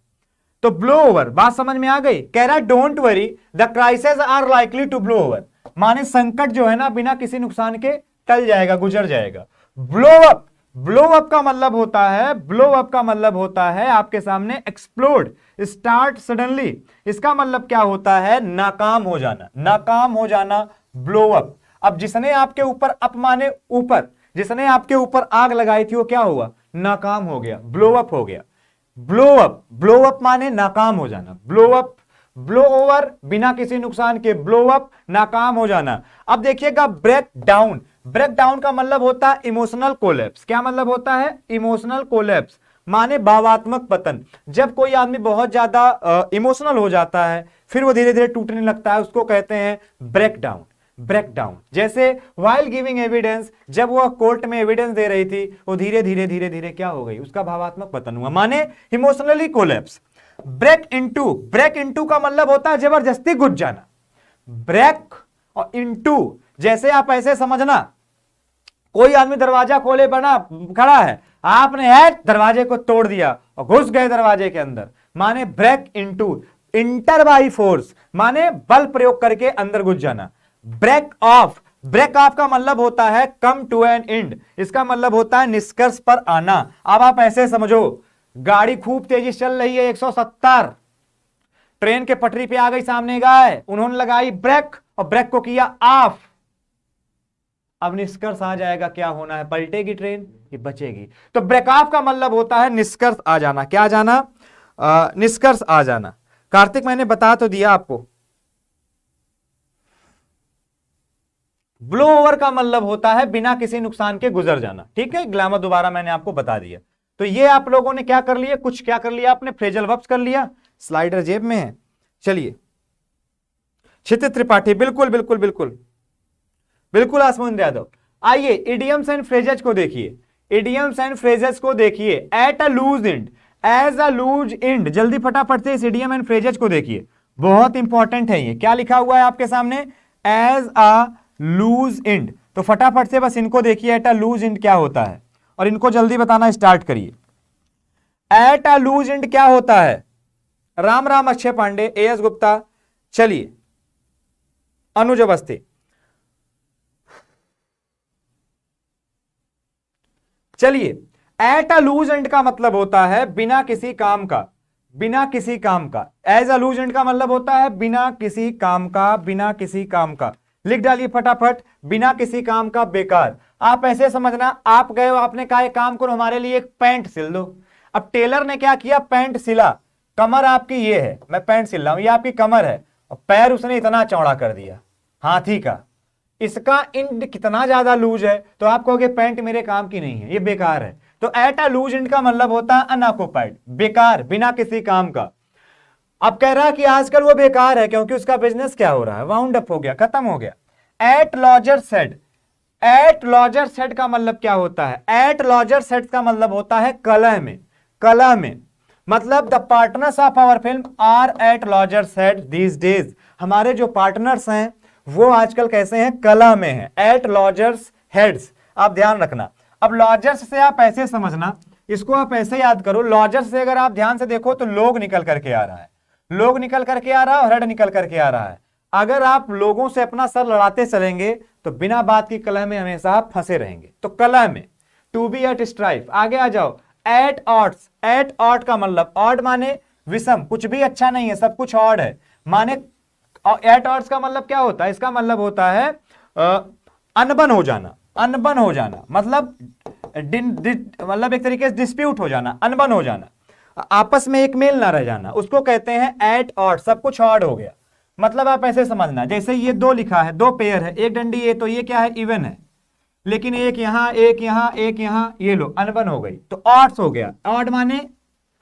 तो ब्लो ओवर, बात समझ में आ गई? कह रहा है don't worry the crisis are likely to blow over, माने संकट जो है ना बिना किसी नुकसान के टल जाएगा, गुजर जाएगा। ब्लो अप, ब्लो अप का मतलब होता है, ब्लो अप का मतलब होता है आपके सामने एक्सप्लोड, स्टार्ट सडनली। इसका मतलब क्या होता है? नाकाम हो जाना, नाकाम हो जाना, ब्लो अप। अब जिसने आपके ऊपर, अप माने ऊपर, जिसने आपके ऊपर आग लगाई थी वो क्या हुआ? नाकाम हो गया, ब्लो अप हो गया। ब्लो अप, ब्लो अप माने नाकाम हो जाना, ब्लो अप, ब्लो ओवर बिना किसी नुकसान के, ब्लो अप नाकाम हो जाना। अब देखिएगा ब्रेक डाउन, ब्रेक डाउन का मतलब होता है इमोशनल कोलैप्स। क्या मतलब होता है? इमोशनल कोलैप्स माने भावात्मक पतन। जब कोई आदमी बहुत ज्यादा इमोशनल हो जाता है फिर वो धीरे धीरे टूटने लगता है, उसको कहते हैं ब्रेक डाउन, ब्रेक डाउन। जैसे वाइल गिविंग एविडेंस, जब वह कोर्ट में एविडेंस दे रही थी वो धीरे धीरे धीरे धीरे क्या हो गई? उसका भावात्मक पतन हुआ, माने emotionally collapse. Break into, break into का मतलब होता है जबरदस्ती घुस जाना। ब्रेक और इनटू, जैसे आप ऐसे समझना, कोई आदमी दरवाजा खोले बना खड़ा है, आपने दरवाजे को तोड़ दिया और घुस गए दरवाजे के अंदर, माने break into. Enter by force माने बल प्रयोग करके अंदर घुस जाना। ब्रेक ऑफ, ब्रेक ऑफ का मतलब होता है कम टू एन एंड, इसका मतलब होता है निष्कर्ष पर आना। अब आप ऐसे समझो, गाड़ी खूब तेजी से चल रही है 170, ट्रेन के पटरी पे आ गई, सामने गाय, उन्होंने लगाई ब्रेक और ब्रेक को किया ऑफ। अब निष्कर्ष आ जाएगा, क्या होना है? पलटेगी ट्रेन कि बचेगी। तो ब्रेक ऑफ का मतलब होता है निष्कर्ष आ जाना। क्या आ जाना? निष्कर्ष आ जाना। कार्तिक मैंने बता तो दिया आपको। ब्लो ओवर का मतलब होता है बिना किसी नुकसान के गुजर जाना। ठीक है, ग्रामर दोबारा मैंने आपको बता दिया। तो ये आप लोगों ने क्या कर लिया? कुछ क्या कर लिया आपने? फ्रेजल वर्ब्स कर लिया। स्लाइडर जेब में है, चलिए। क्षितिज त्रिपाठी, बिल्कुल बिल्कुल बिल्कुल बिल्कुल आसमुंद यादव। आइए इडियम्स एंड फ्रेजेस को देखिए, इडियम्स एंड फ्रेजेस को देखिए। At a loose end, as a loose end, जल्दी फटाफट से इस इडियम एंड फ्रेजेस को देखिए, बहुत इंपॉर्टेंट है ये। क्या लिखा हुआ है आपके सामने? As a loose end. तो फटाफट से बस इनको देखिए, एट अ लूज एंड क्या होता है, और इनको जल्दी बताना स्टार्ट करिए। एट अ लूज एंड क्या होता है? राम राम अक्षय पांडे, एएस गुप्ता, चलिए अनुज अवस्थी, चलिए। एट अ लूज एंड का मतलब होता है बिना किसी काम का, बिना किसी काम का। एज अ लूज एंड का मतलब होता है बिना किसी काम का, बिना किसी काम का। लिख डालिए फटाफट, बिना किसी काम का, बेकार। आप ऐसे समझना, आप गए हो, आपने कहा एक काम करो हमारे लिए एक पैंट सिल दो। अब टेलर ने क्या किया? पैंट सिला। कमर आपकी ये है, मैं पैंट सिल रहा हूं, ये आपकी कमर है, और पैर उसने इतना चौड़ा कर दिया हाथी का। इसका इंड कितना ज्यादा लूज है, तो आप कहोगे पैंट मेरे काम की नहीं है, ये बेकार है। तो एट अ लूज इंड का मतलब होता है अनऑक्युपाइड, बेकार, बिना किसी काम का। अब कह रहा है कि आजकल वो बेकार है क्योंकि उसका बिजनेस क्या हो रहा है? वाउंड अप हो गया, खत्म हो गया। At loggerheads, at loggerheads का मतलब क्या होता है? एट लॉजर सेड का मतलब होता है कलह में, कलह में। मतलब the partners of our film are at loggerheads these days. हमारे जो पार्टनर्स हैं वो आजकल कैसे हैं? कलह में हैं, एट लॉजर्स हेड्स। आप ध्यान रखना। अब लॉजर्स से आप ऐसे समझना, इसको आप ऐसे याद करो, लॉजर्स से अगर आप ध्यान से देखो तो लोग निकल करके आ रहा है, लोग निकल करके आ रहा है और हेड निकल करके आ रहा है। अगर आप लोगों से अपना सर लड़ाते चलेंगे तो बिना बात की कलह में हमेशा आप फंसे रहेंगे। तो कलह में, टू बी एट स्ट्राइफ। आगे आ जाओ, एट ऑड्स। एट ऑड का मतलब, ऑड माने विषम, कुछ भी अच्छा नहीं है, सब कुछ ऑड है, माने एट ऑड्स का मतलब क्या होता है? इसका मतलब होता है अनबन हो जाना, अनबन हो जाना, मतलब मतलब एक तरीके से डिस्प्यूट हो जाना, अनबन हो जाना, आपस में एक मेल ना रह जाना, उसको कहते हैं एट ऑड। सब कुछ ऑड हो गया। मतलब आप ऐसे समझना, जैसे ये दो लिखा है, दो पेयर है, एक डंडी ये, तो ये क्या है? इवन है, लेकिन एक यहां, एक यहां, एक यहां, ये लो अनबन हो गई, तो ऑड्स हो गया। ऑड माने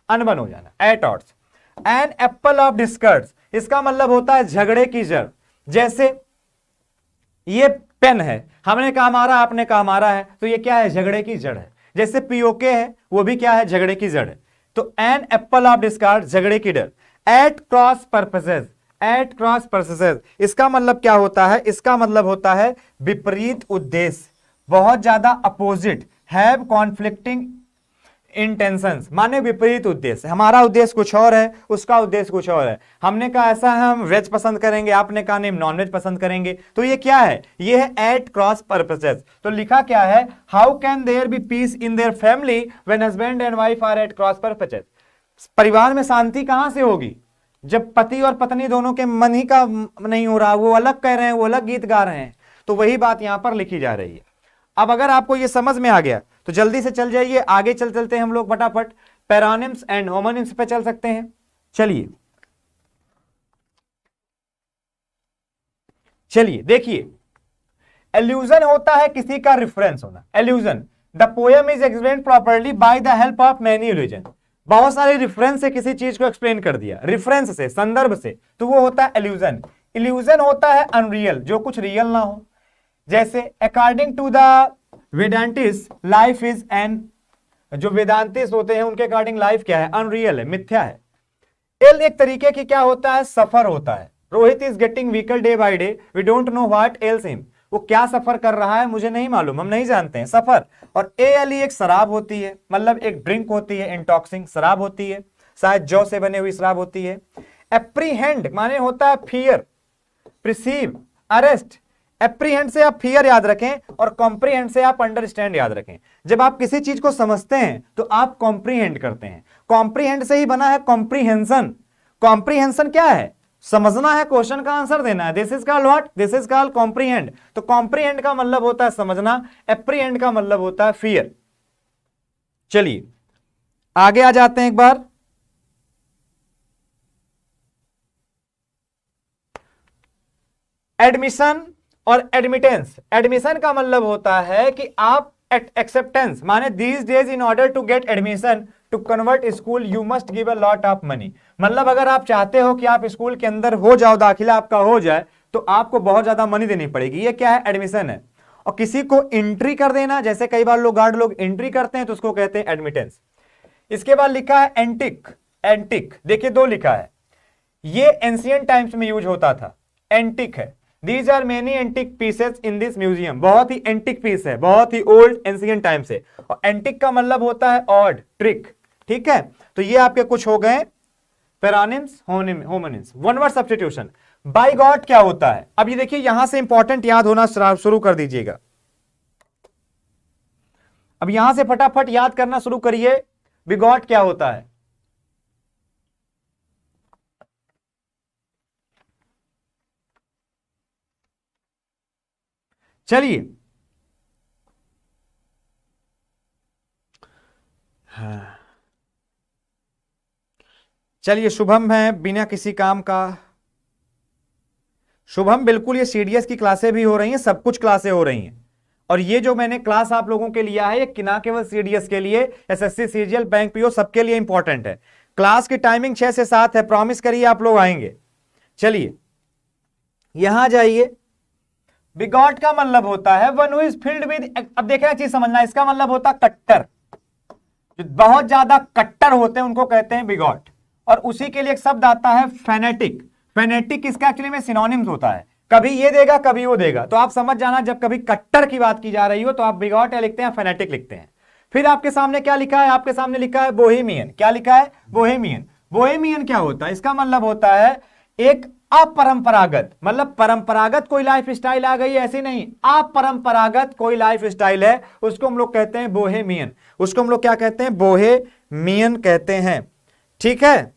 अनबन हो जाना, at odds. An apple of discords, इसका मतलब होता है झगड़े की जड़। जैसे ये पेन है, हमने कहा हमारा, आपने कहा हमारा है, तो ये क्या है? झगड़े की जड़ है। जैसे पीओके है, वो भी क्या है? झगड़े की जड़ है। तो एन एप्पल ऑफ डिस्कार्ड, झगड़े की डर। At cross purposes, at cross purposes, इसका मतलब क्या होता है? इसका मतलब होता है विपरीत उद्देश्य, बहुत ज्यादा अपोजिट। हैव कॉन्फ्लिक्टिंग इंटेंशंस माने विपरीत उद्देश्य। हमारा उद्देश्य कुछ और है, उसका उद्देश्य कुछ और है। हमने कहा ऐसा है हम वेज पसंद करेंगे, आपने कहा नहीं नॉन वेज पसंद करेंगे। तो ये क्या है, ये है एट क्रॉस पर्पसेस। तो लिखा क्या है, how can there be peace in their family when husband and wife are at cross purposes. परिवार में शांति कहां से होगी जब पति और पत्नी दोनों के मन ही का नहीं हो रहा, वो अलग कह रहे हैं, वो अलग गीत गा रहे हैं। तो वही बात यहां पर लिखी जा रही है। अब अगर आपको ये समझ में आ गया तो जल्दी से चल जाइए आगे, चलते हैं हम लोग फटाफट पैरानिम्स एंड होमोनिम्स पे चल सकते हैं। चलिए देखिए, एल्यूजन होता है किसी का रिफरेंस होना। Allusion, the poem is explained properly by the help of many allusion. बहुत सारे रिफरेंस से किसी चीज को एक्सप्लेन कर दिया, रेफरेंस से, संदर्भ से, तो वो होता है एल्यूजन। इल्यूजन होता है अनरियल, जो कुछ रियल ना हो। जैसे according to the vedantist life is an, जो वेदांतिस्ट होते हैं उनके अकॉर्डिंग लाइफ क्या है, अनरियल है, मिथ्या है। एल एक तरीके की क्या होता है, सफर होता है। Rohit is getting weaker day by day, we don't know what ails him. वो क्या सफर कर रहा है मुझे नहीं मालूम, हम नहीं जानते हैं, सफर। और एली एक शराब होती है, मतलब एक ड्रिंक होती है, इंटॉक्सिंग शराब होती है, शायद जौ से बनी हुई शराब होती है। एप्रीहेंड माने होता है फियर, प्रिसीव, अरेस्ट। एप्रीहेंड से आप फियर याद रखें और कॉम्प्रीहेंड से आप अंडरस्टैंड याद रखें। जब आप किसी चीज को समझते हैं तो आप कॉम्प्रीहेंड करते हैं। कॉम्प्रीहेंड से ही बना है कॉम्प्रीहेंशन। कॉम्प्रीहेंशन क्या है, समझना है, क्वेश्चन का आंसर देना है। This is called what, this is called comprehend. तो कॉम्प्रीहेंड का मतलब होता है समझना, एप्रीहेंड का मतलब होता है फियर। चलिए आगे आ जाते हैं एक बार। एडमिशन और एडमिटेंस। एडमिशन का मतलब होता है कि आप एक्सेप्टेंस, माने these days in order to get admission to convent school you must give a lot of money. मतलब अगर आप चाहते हो कि आप स्कूल के अंदर हो जाओ, दाखिला आपका हो जाए, तो आपको बहुत ज्यादा मनी देनी पड़ेगी। ये क्या है, एडमिशन है। और किसी को एंट्री कर देना, जैसे कई बार लोग गार्ड लोग एंट्री करते हैं तो उसको कहते हैं एडमिटेंस। इसके बाद लिखा है एंटिक। एंटिक देखिए दो लिखा है, ये एंशिएंट टाइम्स में यूज होता था, एंटिक है। These are many antique pieces in this museum। बहुत ही एंटिक पीस है, बहुत ही ओल्ड एंशिएंट टाइम से। और एंटिक का मतलब होता है ऑड, ट्रिक। ठीक है, तो ये आपके कुछ हो गए paronyms, homonyms. One word substitution. By god क्या होता है, अब ये देखिए यहां से इंपॉर्टेंट याद होना शुरू कर दीजिएगा। अब यहां से फटाफट याद करना शुरू करिए, बिगॉट क्या होता है। चलिए हाँ, चलिए शुभम है बिना किसी काम का। शुभम बिल्कुल, ये सीडीएस की क्लासें भी हो रही हैं, सब कुछ क्लासें हो रही हैं। और ये जो मैंने क्लास आप लोगों के लिया है, ये ना केवल सीडीएस के लिए, एसएससी, सीजीएल, बैंक पीओ सबके लिए इंपॉर्टेंट है। क्लास की टाइमिंग 6 से 7 है, प्रॉमिस करिए आप लोग आएंगे। चलिए यहां जाइए। बिगॉट का मतलब होता है one who is filled with, अब देखना चीज समझना, इसका मतलब होता है कट्टर। जो बहुत ज्यादा कट्टर होते हैं उनको कहते हैं बिगॉट। और उसी के लिए एक शब्द आता है फेनेटिक। फेनेटिक इसका एक्चुअली में सिनोनिम्स होता है, कभी ये देगा कभी वो देगा। तो आप समझ जाना जब कभी कट्टर की बात की जा रही हो तो आप बिगॉट या लिखते हैं फेनेटिक लिखते हैं। फिर आपके सामने क्या लिखा है, आपके सामने लिखा है बोहेमियन। क्या लिखा है, बोहेमियन। बोहेमियन क्या होता है, इसका मतलब होता है एक अपरंपरागत, मतलब परंपरागत कोई लाइफ स्टाइल आ गई ऐसी नहीं, अपरंपरागत कोई लाइफ स्टाइल है, उसको हम लोग कहते हैं बोहेमियन। उसको हम लोग क्या कहते हैं, बोहेमियन कहते हैं। ठीक है,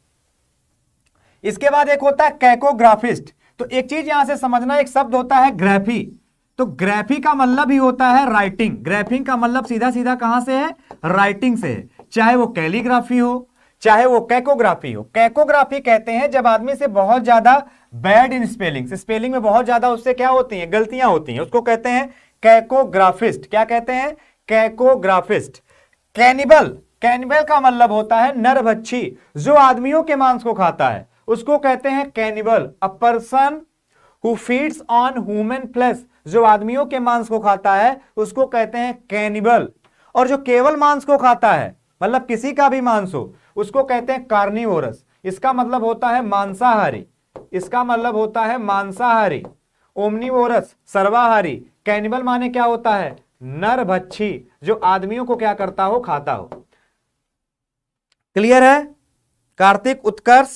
इसके बाद एक होता है कैकोग्राफिस्ट। तो एक चीज यहां से समझना, एक शब्द होता है ग्राफी। तो ग्राफी का मतलब ही होता है राइटिंग। ग्राफिंग का मतलब सीधा सीधा कहां से है, राइटिंग से है। चाहे वो कैलीग्राफी हो, चाहे वो कैकोग्राफी हो। कैकोग्राफी कहते हैं जब आदमी से बहुत ज्यादा बैड इन स्पेलिंग, स्पेलिंग में बहुत ज्यादा उससे क्या होती हैं, गलतियां होती हैं, उसको कहते हैं कैकोग्राफिस्ट। क्या कहते हैं, कैकोग्राफिस्ट। कैनिबल, कैनिबल का मतलब होता है नरभक्षी, जो आदमियों के मांस को खाता है, उसको कहते हैं cannibal. A person who feeds on human flesh, जो आदमियों के मांस को खाता है उसको कहते हैं कैनिबल। और जो केवल मांस को खाता है, मतलब किसी का भी मांस हो, उसको कहते हैं कार्निवोरस। इसका मतलब होता है मांसाहारी, इसका मतलब होता है मांसाहारी। ओमनिवोरस सर्वाहारी। कैनिबल माने क्या होता है, नरभक्षी, जो आदमियों को क्या करता हो, खाता हो। क्लियर है? कार्तिक, उत्कर्ष,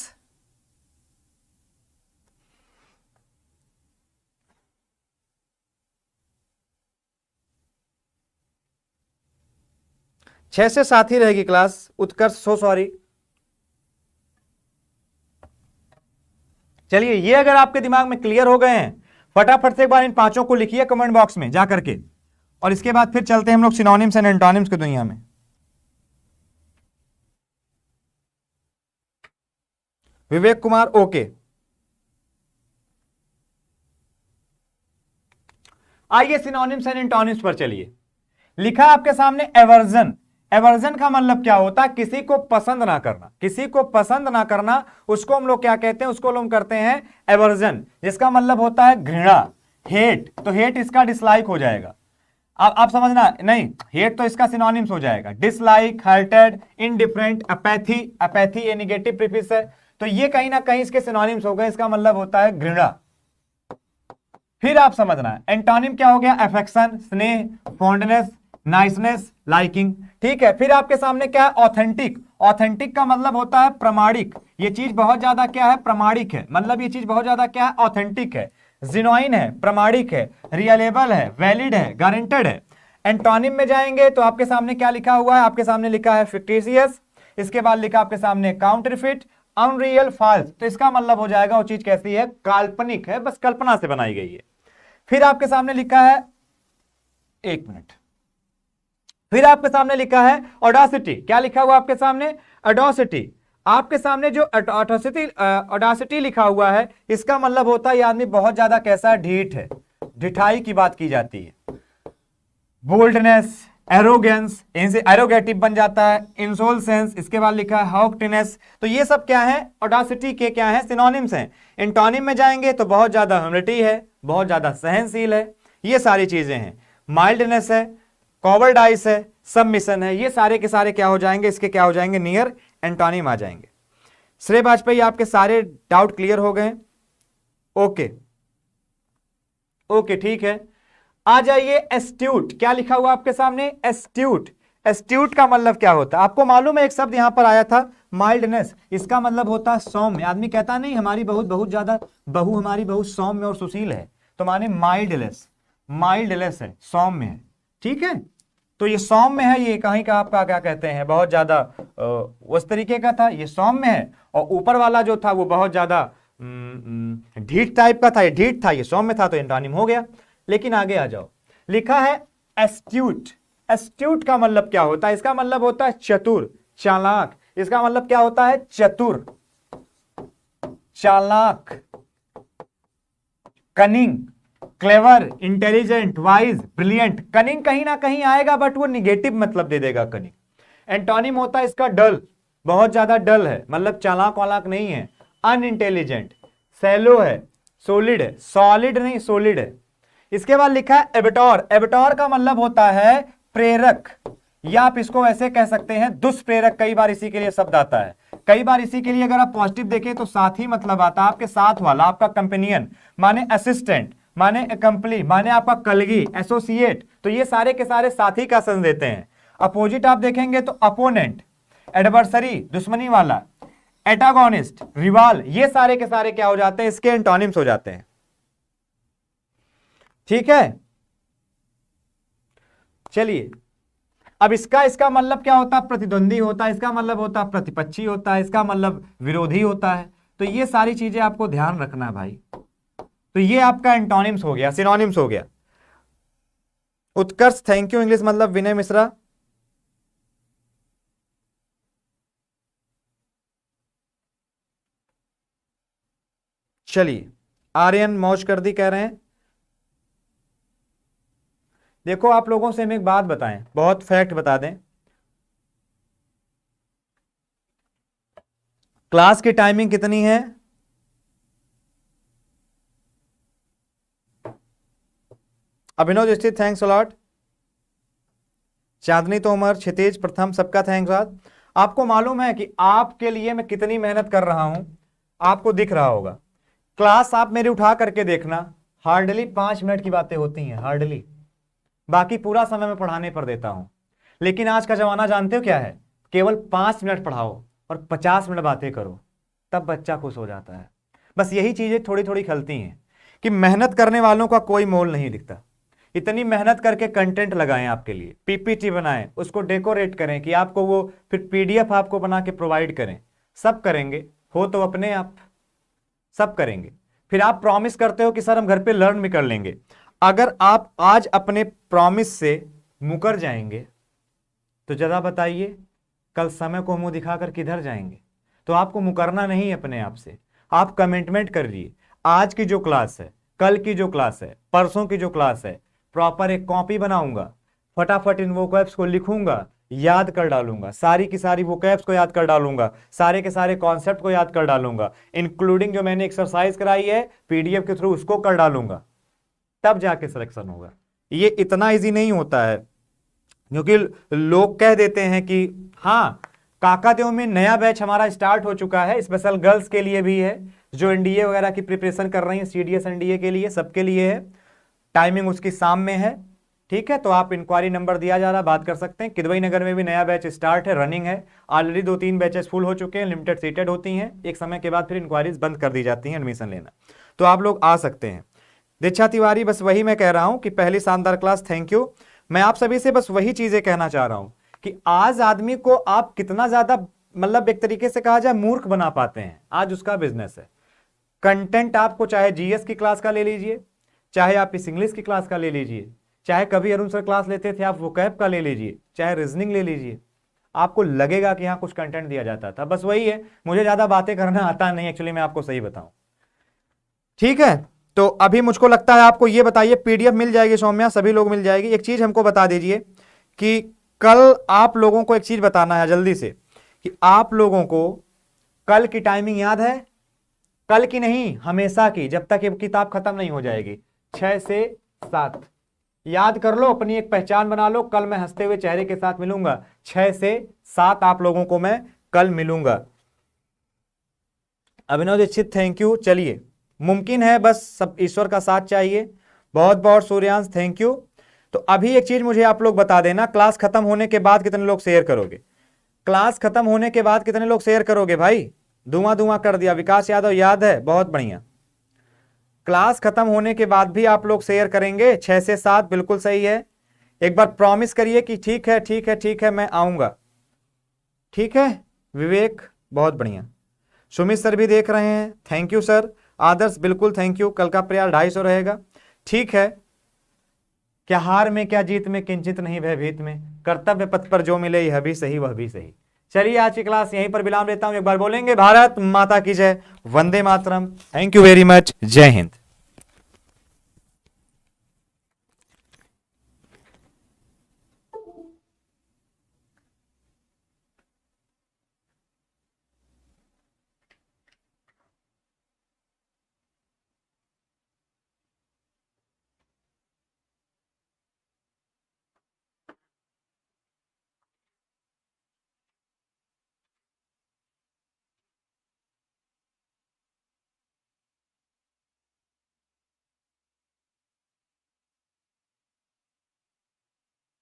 छह से सात ही रहेगी क्लास। उत्कर्ष, सो सॉरी। चलिए, ये अगर आपके दिमाग में क्लियर हो गए हैं, फटाफट से एक बार इन पांचों को लिखिए कमेंट बॉक्स में जा करके, और इसके बाद फिर चलते हैं हम लोग सिनोनिम्स एंड एंटोनिम्स की दुनिया में। विवेक कुमार, ओके। आइए सिनोनिम्स एंड एंटोनिम्स पर चलिए। लिखा आपके सामने एवर्जन। एवर्जन का मतलब क्या होता है? किसी को पसंद ना करना। किसी को पसंद ना करना, उसको हम लोग क्या कहते हैं? उसको हम करते हैं एवर्जन, जिसका मतलब होता है घृणा, हेट। तो हेट इसका डिसलाइक हो जाएगा। आप समझना, नहीं, हेट तो इसका सिनोनिम्स हो जाएगा। Dislike, hurted, indifferent, apathy. Apathy ये निगेटिव प्रीफिक्स है, तो ये कहीं ना कहीं इसके सिनोनिम्स हो गए। इसका मतलब होता है घृणा। फिर आप समझना, एंटोनिम क्या हो गया? अफेक्शन, स्नेह, फॉन्डनेस, नाइसनेस, लाइकिंग। ठीक है। फिर आपके सामने क्या है? ऑथेंटिक। ऑथेंटिक का मतलब होता है प्रमाणिक। ये चीज बहुत ज्यादा क्या है? प्रमाणिक है। मतलब ये चीज बहुत ज्यादा क्या है? ऑथेंटिक है, जिनोइन है, प्रमाणिक है, रियलेबल है, वैलिड है, गारंटेड है। एंटोनिम में जाएंगे तो आपके सामने क्या लिखा हुआ है? आपके सामने लिखा है फिक्टिशियस, इसके बाद लिखा आपके सामने काउंटरफिट, अनरियल, फॉल्स। तो इसका मतलब हो जाएगा वो चीज कैसी है? काल्पनिक है, बस कल्पना से बनाई गई है। फिर आपके सामने लिखा है, एक मिनट, फिर आपके सामने लिखा है ऑडासिटी। क्या लिखा हुआ आपके सामने? ऑडासिटी। आपके सामने जो ऑडासिटी लिखा हुआ है, इसका मतलब होता है ये आदमी बहुत ज्यादा कैसा? ढीठ है, ढिठाई की बात की जाती है। बोल्डनेस, एरोगेंस, इनसे एरोगेटिव बन जाता है, इंसोल्सेंस, इसके बाद लिखा है हॉकटिनेस। तो ये सब क्या है? ऑडासिटी के क्या है? सिनोनिम्स हैं। एंटोनिम में जाएंगे तो बहुत ज्यादा ह्यूमिलिटी है, बहुत ज्यादा सहनशील है, ये सारी चीजें हैं। माइल्डनेस है, कॉवर्डाइस है, सबमिशन है, ये सारे के सारे क्या हो जाएंगे? इसके क्या हो जाएंगे? नियर एंटोनिम आ जाएंगे। श्रेय वाजपेयी, आपके सारे डाउट क्लियर हो गए? ओके ओके, ठीक है। आ जाइए एस्ट्यूट। क्या लिखा हुआ आपके सामने? एस्ट्यूट। एस्ट्यूट का मतलब क्या होता है? आपको मालूम है एक शब्द यहां पर आया था, माइल्डनेस। इसका मतलब होता है सौम्य। आदमी कहता नहीं हमारी बहुत ज्यादा बहू, हमारी बहुत सौम्य और सुशील है, तो माने माइल्डलेस। माइल्डलेस है, सौम्य है। ठीक है, तो ये सौम्य है, ये कहीं का आपका क्या कहते हैं? बहुत ज्यादा उस तरीके का था, ये सौम्य है। और ऊपर वाला जो था वो बहुत ज्यादा ढीठ टाइप का था, ये ढीठ था, ये सौम्य था, तो एंटोनिम हो गया। लेकिन आगे आ जाओ, लिखा है एस्ट्यूट। एस्ट्यूट का मतलब क्या होता है? इसका मतलब होता है चतुर, चालाक। इसका मतलब क्या होता है? चतुर, चालाक, cunning, clever, intelligent, wise, brilliant. Cunning कहीं ना कहीं आएगा, बट वो निगेटिव मतलब दे देगा कनिंग। एंटोनिम होता है इसका डल, बहुत ज्यादा डल है, मतलब चालाक वालाक नहीं है। अनइंटेलिजेंट, सैलो है, सोलिड है, सॉलिड नहीं सोलिड है। इसके बाद लिखा है एबेटोर। एबेटोर का मतलब होता है प्रेरक, या आप इसको ऐसे कह सकते हैं दुष्प्रेरक। कई बार इसी के लिए शब्द आता है, कई बार इसी के लिए अगर आप पॉजिटिव देखें तो साथी मतलब आता है, आपके साथ वाला, आपका कंपेनियन, माने असिस्टेंट, माने कंपली, माने आपका कलगी, एसोसिएट। तो ये सारे के सारे साथी का सेंस देते हैं। अपोजिट आप देखेंगे तो अपोनेंट, एडवर्सरी, दुश्मनी वाला, एटागोनिस्ट, रिवाल, ये सारे के सारे क्या हो जाते हैं? इसके एंटोनिम्स हो जाते हैं। ठीक है, चलिए अब इसका मतलब क्या होता है? प्रतिद्वंदी होता है, इसका मतलब होता है प्रतिपक्षी होता है, इसका मतलब विरोधी होता है। तो ये सारी चीजें आपको ध्यान रखना है भाई। तो ये आपका एंटोनिम्स हो गया, सिनोनिम्स हो गया। उत्कर्ष, थैंक यू। इंग्लिश मतलब विनय मिश्रा। चलिए, आर्यन मौज कर दी कह रहे हैं। देखो आप लोगों से हम एक बात बताएं, बहुत फैक्ट बता दें। क्लास की टाइमिंग कितनी है? अभिनव स्थित, थैंक्स अलॉट। चांदनी तोमर, क्षितिज, प्रथम, सबका थैंक्स अलॉट। आपको मालूम है कि आपके लिए मैं कितनी मेहनत कर रहा हूं, आपको दिख रहा होगा। क्लास आप मेरी उठा करके देखना, हार्डली 5 मिनट की बातें होती हैं, हार्डली। बाकी पूरा समय मैं पढ़ाने पर देता हूं। लेकिन आज का जमाना जानते हो क्या है? केवल 5 मिनट पढ़ाओ, और 50 मिनट बातें करो, तब बच्चा खुश हो जाता है। बस यही चीजें थोड़ी थोड़ी खलती हैं कि मेहनत करने वालों का कोई मोल नहीं दिखता। इतनी मेहनत करके कंटेंट लगाएं आपके लिए, पीपीटी बनाएं, उसको डेकोरेट करें कि आपको वो फिर पीडीएफ आपको बना के प्रोवाइड करें, सब करेंगे, हो तो अपने आप सब करेंगे। फिर आप प्रॉमिस करते हो कि सर हम घर पे लर्न भी कर लेंगे। अगर आप आज अपने प्रॉमिस से मुकर जाएंगे तो जरा बताइए कल समय को मुंह दिखाकर किधर जाएंगे। तो आपको मुकरना नहीं है अपने आप से, आप कमिटमेंट करिए। आज की जो क्लास है, कल की जो क्लास है, परसों की जो क्लास है, प्रॉपर एक कॉपी बनाऊंगा, फटाफट इन वोकैब्स को लिखूंगा, याद कर डालूंगा, सारी की सारी वोकैब्स को याद कर डालूंगा, सारे के सारे कॉन्सेप्ट को याद कर डालूंगा, इंक्लूडिंग जो मैंने एक्सरसाइज कराई है पीडीएफ के थ्रू उसको कर डालूंगा, तब जाके सिलेक्शन होगा। ये इतना इजी नहीं होता है, क्योंकि लोग कह देते हैं कि हाँ काकादेव में नया बैच हमारा स्टार्ट हो चुका है, स्पेशल गर्ल्स के लिए भी है, जो एनडीए वगैरह की प्रिपरेशन कर रही है, सीडीएस एनडीए के लिए, सबके लिए है। टाइमिंग उसकी शाम में है, ठीक है। तो आप इंक्वायरी नंबर दिया जा रहा है, बात कर सकते हैं। किदवई नगर में भी नया बैच स्टार्ट है, रनिंग है, ऑलरेडी 2-3 बैचेस फुल हो चुके हैं, लिमिटेड सीटेड होती हैं, एक समय के बाद फिर इंक्वायरीज बंद कर दी जाती हैं एडमिशन लेना, तो आप लोग आ सकते हैं। दीक्षा तिवारी, बस वही मैं कह रहा हूं कि पहली शानदार क्लास, थैंक यू। मैं आप सभी से बस वही चीजें कहना चाह रहा हूं कि आज आदमी को आप कितना ज्यादा, मतलब एक तरीके से कहा जाए मूर्ख बना पाते हैं, आज उसका बिजनेस है। कंटेंट आपको चाहे जीएस की क्लास का ले लीजिए, चाहे आप इस इंग्लिश की क्लास का ले लीजिए, चाहे कभी अरुण सर क्लास लेते थे आप वोकैब का ले लीजिए, चाहे रीजनिंग ले लीजिए, आपको लगेगा कि यहाँ कुछ कंटेंट दिया जाता था। बस वही है, मुझे ज्यादा बातें करना आता नहीं एक्चुअली, मैं आपको सही बताऊं, ठीक है। तो अभी मुझको लगता है आपको ये बताइए, पीडीएफ मिल जाएगी सौम्या, सभी लोग मिल जाएगी। एक चीज हमको बता दीजिए कि कल आप लोगों को एक चीज बताना है जल्दी से, कि आप लोगों को कल की टाइमिंग याद है? कल की नहीं, हमेशा की, जब तक ये किताब खत्म नहीं हो जाएगी, 6 से 7 याद कर लो, अपनी एक पहचान बना लो। कल मैं हंसते हुए चेहरे के साथ मिलूंगा, 6 से 7 आप लोगों को मैं कल मिलूंगा। अभिनव दीक्षित, थैंक यू। चलिए, मुमकिन है, बस सब ईश्वर का साथ चाहिए। बहुत बहुत सूर्यांश, थैंक यू। तो अभी एक चीज मुझे आप लोग बता देना, क्लास खत्म होने के बाद कितने लोग शेयर करोगे? क्लास खत्म होने के बाद कितने लोग शेयर करोगे भाई? धुआं धुआं कर दिया। विकास यादव, याद है, बहुत बढ़िया। क्लास खत्म होने के बाद भी आप लोग शेयर करेंगे, 6 से 7, बिल्कुल सही है। एक बार प्रॉमिस करिए कि ठीक है ठीक है ठीक है मैं आऊंगा, ठीक है। विवेक, बहुत बढ़िया। सुमित सर भी देख रहे हैं, थैंक यू सर। आदर्श, बिल्कुल थैंक यू। कल का प्रयास 250 रहेगा, ठीक है। क्या हार में क्या जीत में, किंचित नहीं भयभीत में, कर्तव्य पथ पर जो मिले यह भी सही वह भी सही। चलिए, आज की क्लास यहीं पर विराम लेता हूं। एक बार बोलेंगे भारत माता की जय, Vande Mataram. Thank you very much, जय हिंद।